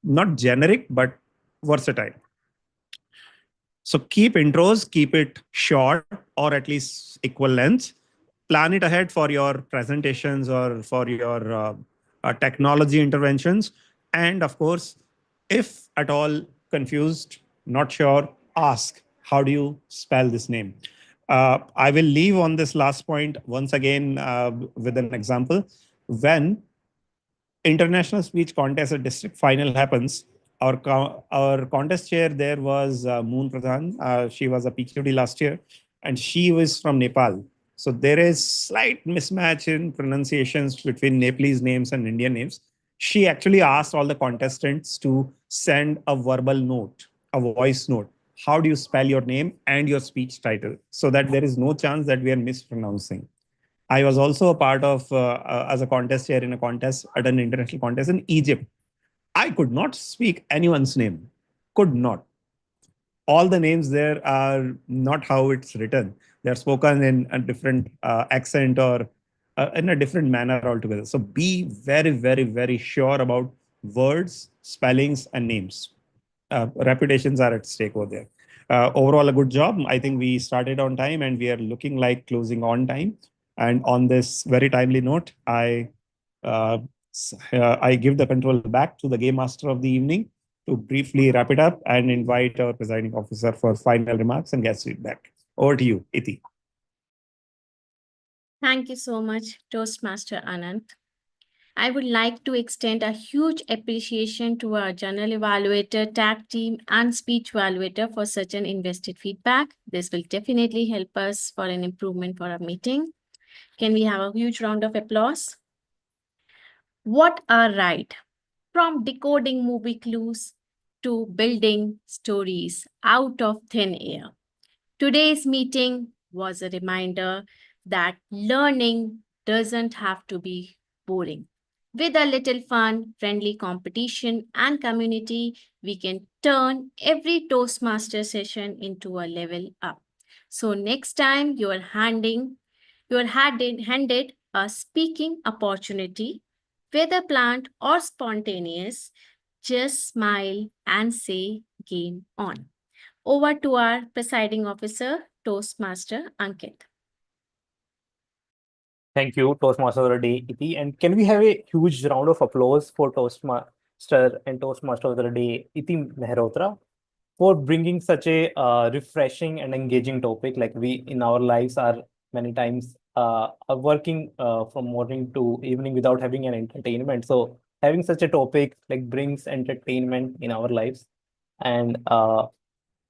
not generic, but versatile. So keep intros, keep it short or at least equal length. Plan it ahead for your presentations or for your technology interventions. And of course, if at all confused, not sure, ask, how do you spell this name? I will leave on this last point once again with an example. When international speech contest or district final happens, our contest chair there was Moon Pradhan. She was a PQD last year, and she was from Nepal. So there is slight mismatch in pronunciations between Nepalese names and Indian names. She actually asked all the contestants to send a verbal note, a voice note. How do you spell your name and your speech title so that there is no chance that we are mispronouncing? I was also a part of as a contest here in a contest at an international contest in Egypt. I could not speak anyone's name. Could not. All the names there are not how it's written. They're spoken in a different accent or in a different manner altogether. So be very, very, very sure about words, spellings, and names. Reputations are at stake over there. Overall, a good job. I think we started on time and we are looking like closing on time. And on this very timely note, uh, I give the control back to the game master of the evening to briefly wrap it up and invite our presiding officer for final remarks and guest feedback. Over to you, Iti. Thank you so much, Toastmaster Anant. I would like to extend a huge appreciation to our general evaluator, tag team, and speech evaluator for such an invested feedback. This will definitely help us for an improvement for our meeting. Can we have a huge round of applause? What a ride! From decoding movie clues to building stories out of thin air. Today's meeting was a reminder that learning doesn't have to be boring. With a little fun, friendly competition, and community, we can turn every Toastmaster session into a level up. So next time handed a speaking opportunity, whether planned or spontaneous, just smile and say game on. Over to our presiding officer, Toastmaster Ankit. Thank you, Toastmaster of the Day, Iti. And can we have a huge round of applause for Toastmaster and Toastmaster of the Day, Iti Mehrotra, for bringing such a refreshing and engaging topic. Like we in our lives are many times are working from morning to evening without having an entertainment. So having such a topic like brings entertainment in our lives. And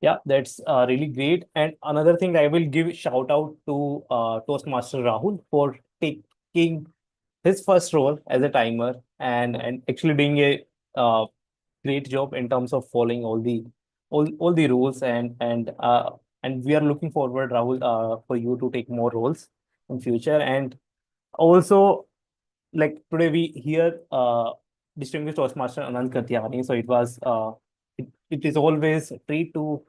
yeah, that's really great. And another thing, I will give shout out to Toastmaster Rahul for taking his first role as a timer and actually doing a great job in terms of following all the rules and we are looking forward, Rahul, for you to take more roles in future. And also, like today we hear distinguished Toastmaster Anand Katyani, so it is always a treat to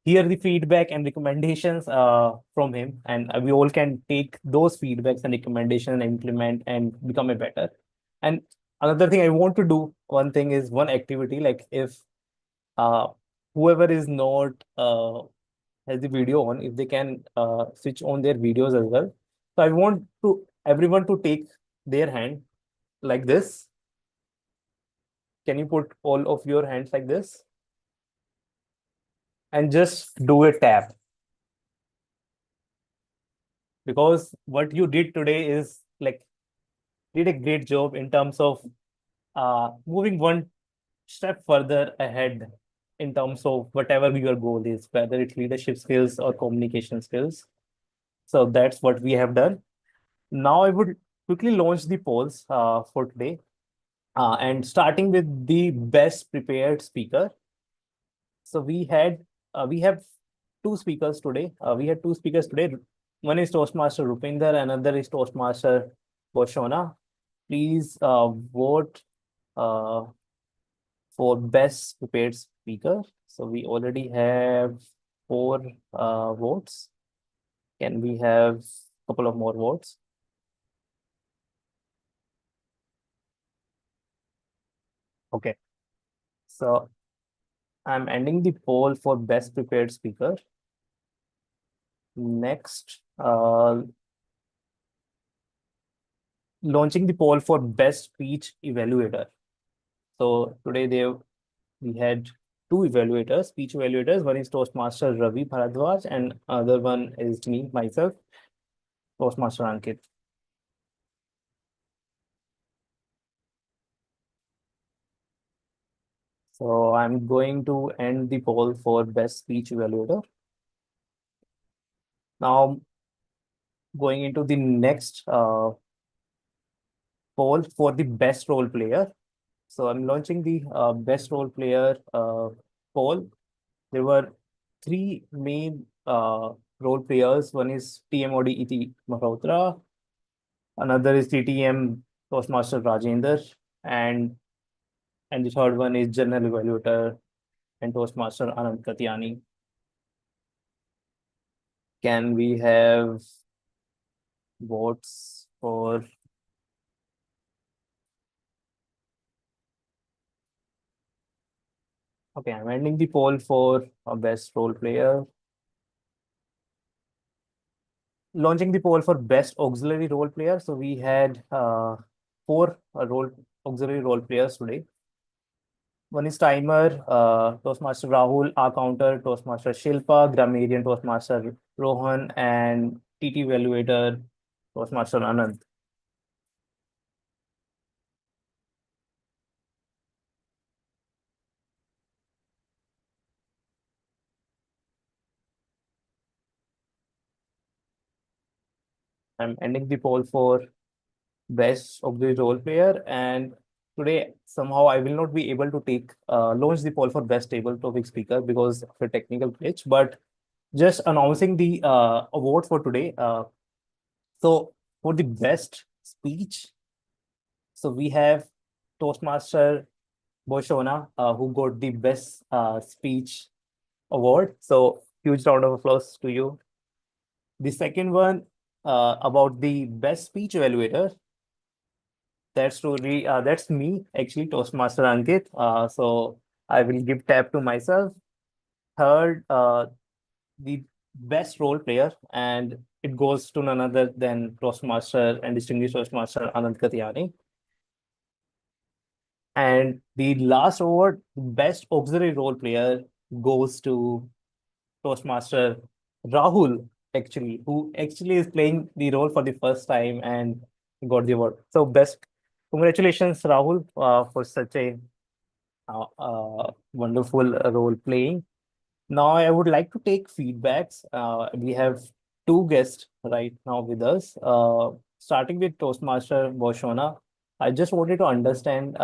hear the feedback and recommendations from him, and we all can take those feedbacks and recommendations and implement and become a better. And another thing I want to do, one thing is one activity, like if uh, whoever is not has the video on, if they can switch on their videos as well. So I want to everyone to take their hand like this. Can you put all of your hands like this? And just do a tap. Because what you did today is like did a great job in terms of moving one step further ahead in terms of whatever your goal is, whether it's leadership skills or communication skills. So that's what we have done. Now I would quickly launch the polls for today, and starting with the best prepared speaker. So we have two speakers today. We had two speakers today. One is Toastmaster Rupinder, another is Toastmaster Boshona. Please vote for best prepared speaker. So we already have 4 votes. Can we have a couple of more votes? Okay. So I'm ending the poll for best prepared speaker. Next, launching the poll for best speech evaluator. So today we had 2 evaluators, speech evaluators. One is Toastmaster Ravi Bharadwaj and other one is myself, Toastmaster Ankit. So I'm going to end the poll for best speech evaluator. Now going into the next poll for the best role player. So I'm launching the best role player poll. there were three main role players. One is TMOD Mehrotra, another is TTM Toastmaster Rajender, and the third one is General Evaluator and Toastmaster Anand Katyani. Can we have votes for Okay, I'm ending the poll for best role player. Launching the poll for best auxiliary role player. So we had four auxiliary role players today. One is timer, Toastmaster Rahul, our counter, Toastmaster Shilpa, grammarian Toastmaster Rohan, and TT evaluator Toastmaster Anand. I'm ending the poll for best auxiliary role player, and today somehow I will not be able to launch the poll for best table topic speaker because of a technical glitch, but just announcing the award for today. So for the best speech, so we have Toastmaster Boshona, who got the best speech award. So huge round of applause to you. The second one, about the best speech evaluator, that's me actually, Toastmaster Ankit. So I will give tab to myself. Third, the best role player, and it goes to none other than Toastmaster and distinguished Toastmaster Anand Katyani. And the last award, best auxiliary role player, goes to Toastmaster Rahul, actually, who actually is playing the role for the first time and got the award. So best, congratulations, Rahul, for such a wonderful role playing. Now I would like to take feedbacks. We have two guests right now with us. Starting with Toastmaster Boshona, I just wanted to understand,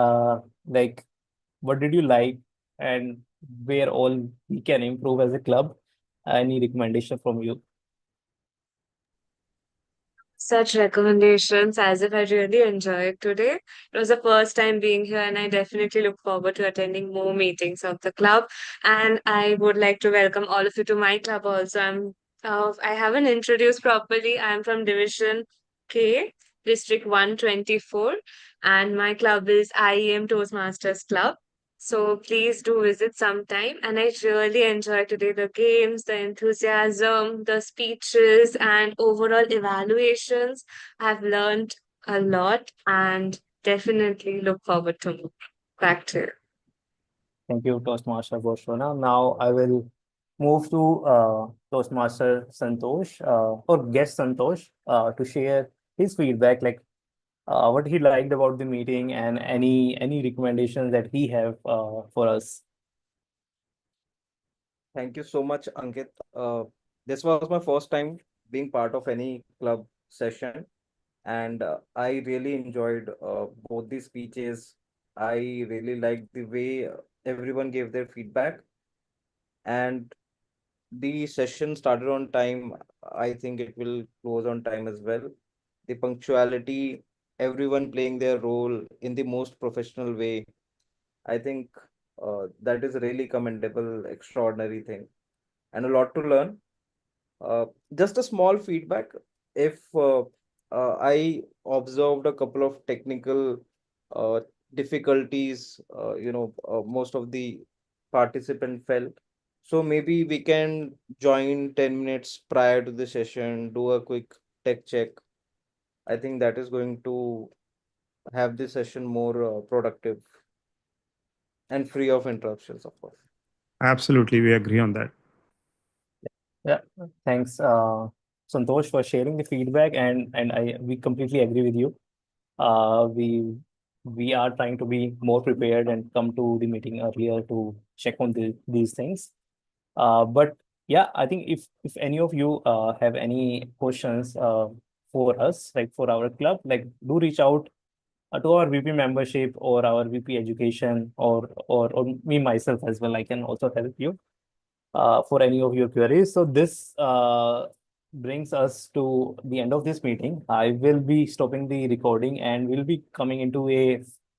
like, what did you like and where all we can improve as a club? Any recommendation from you? Such recommendations, as if I really enjoyed today. It was the first time being here, and I definitely look forward to attending more meetings of the club. And I would like to welcome all of you to my club also. I haven't introduced properly. I'm from Division K, District 124, and my club is IEM Toastmasters Club. So please do visit sometime. And I really enjoyed today the games, the enthusiasm, the speeches, and overall evaluations. I've learned a lot and definitely look forward to more. Back to you. Thank you, Toastmaster Boshona. Now I will move to Toastmaster Santosh, or guest Santosh, to share his feedback, like what he liked about the meeting and any recommendations that he have for us. Thank you so much, Ankit. This was my first time being part of any club session, and I really enjoyed both the speeches. I really liked the way everyone gave their feedback, and the session started on time. I think it will close on time as well. The punctuality, everyone playing their role in the most professional way. I think that is a really commendable, extraordinary thing, and a lot to learn. Just a small feedback. If I observed a couple of technical uh, difficulties, most of the participant felt. So maybe we can join 10 minutes prior to the session, do a quick tech check. I think that is going to have the session more productive and free of interruptions, of course. Absolutely, we agree on that. Yeah, thanks, Santosh, for sharing the feedback, and we completely agree with you. We are trying to be more prepared and come to the meeting earlier to check on these things. But yeah, I think if any of you have any questions for us, like for our club, like do reach out to our VP membership or our VP education, or me myself as well. I can also help you. for any of your queries. So this brings us to the end of this meeting. I will be stopping the recording and we'll be coming into a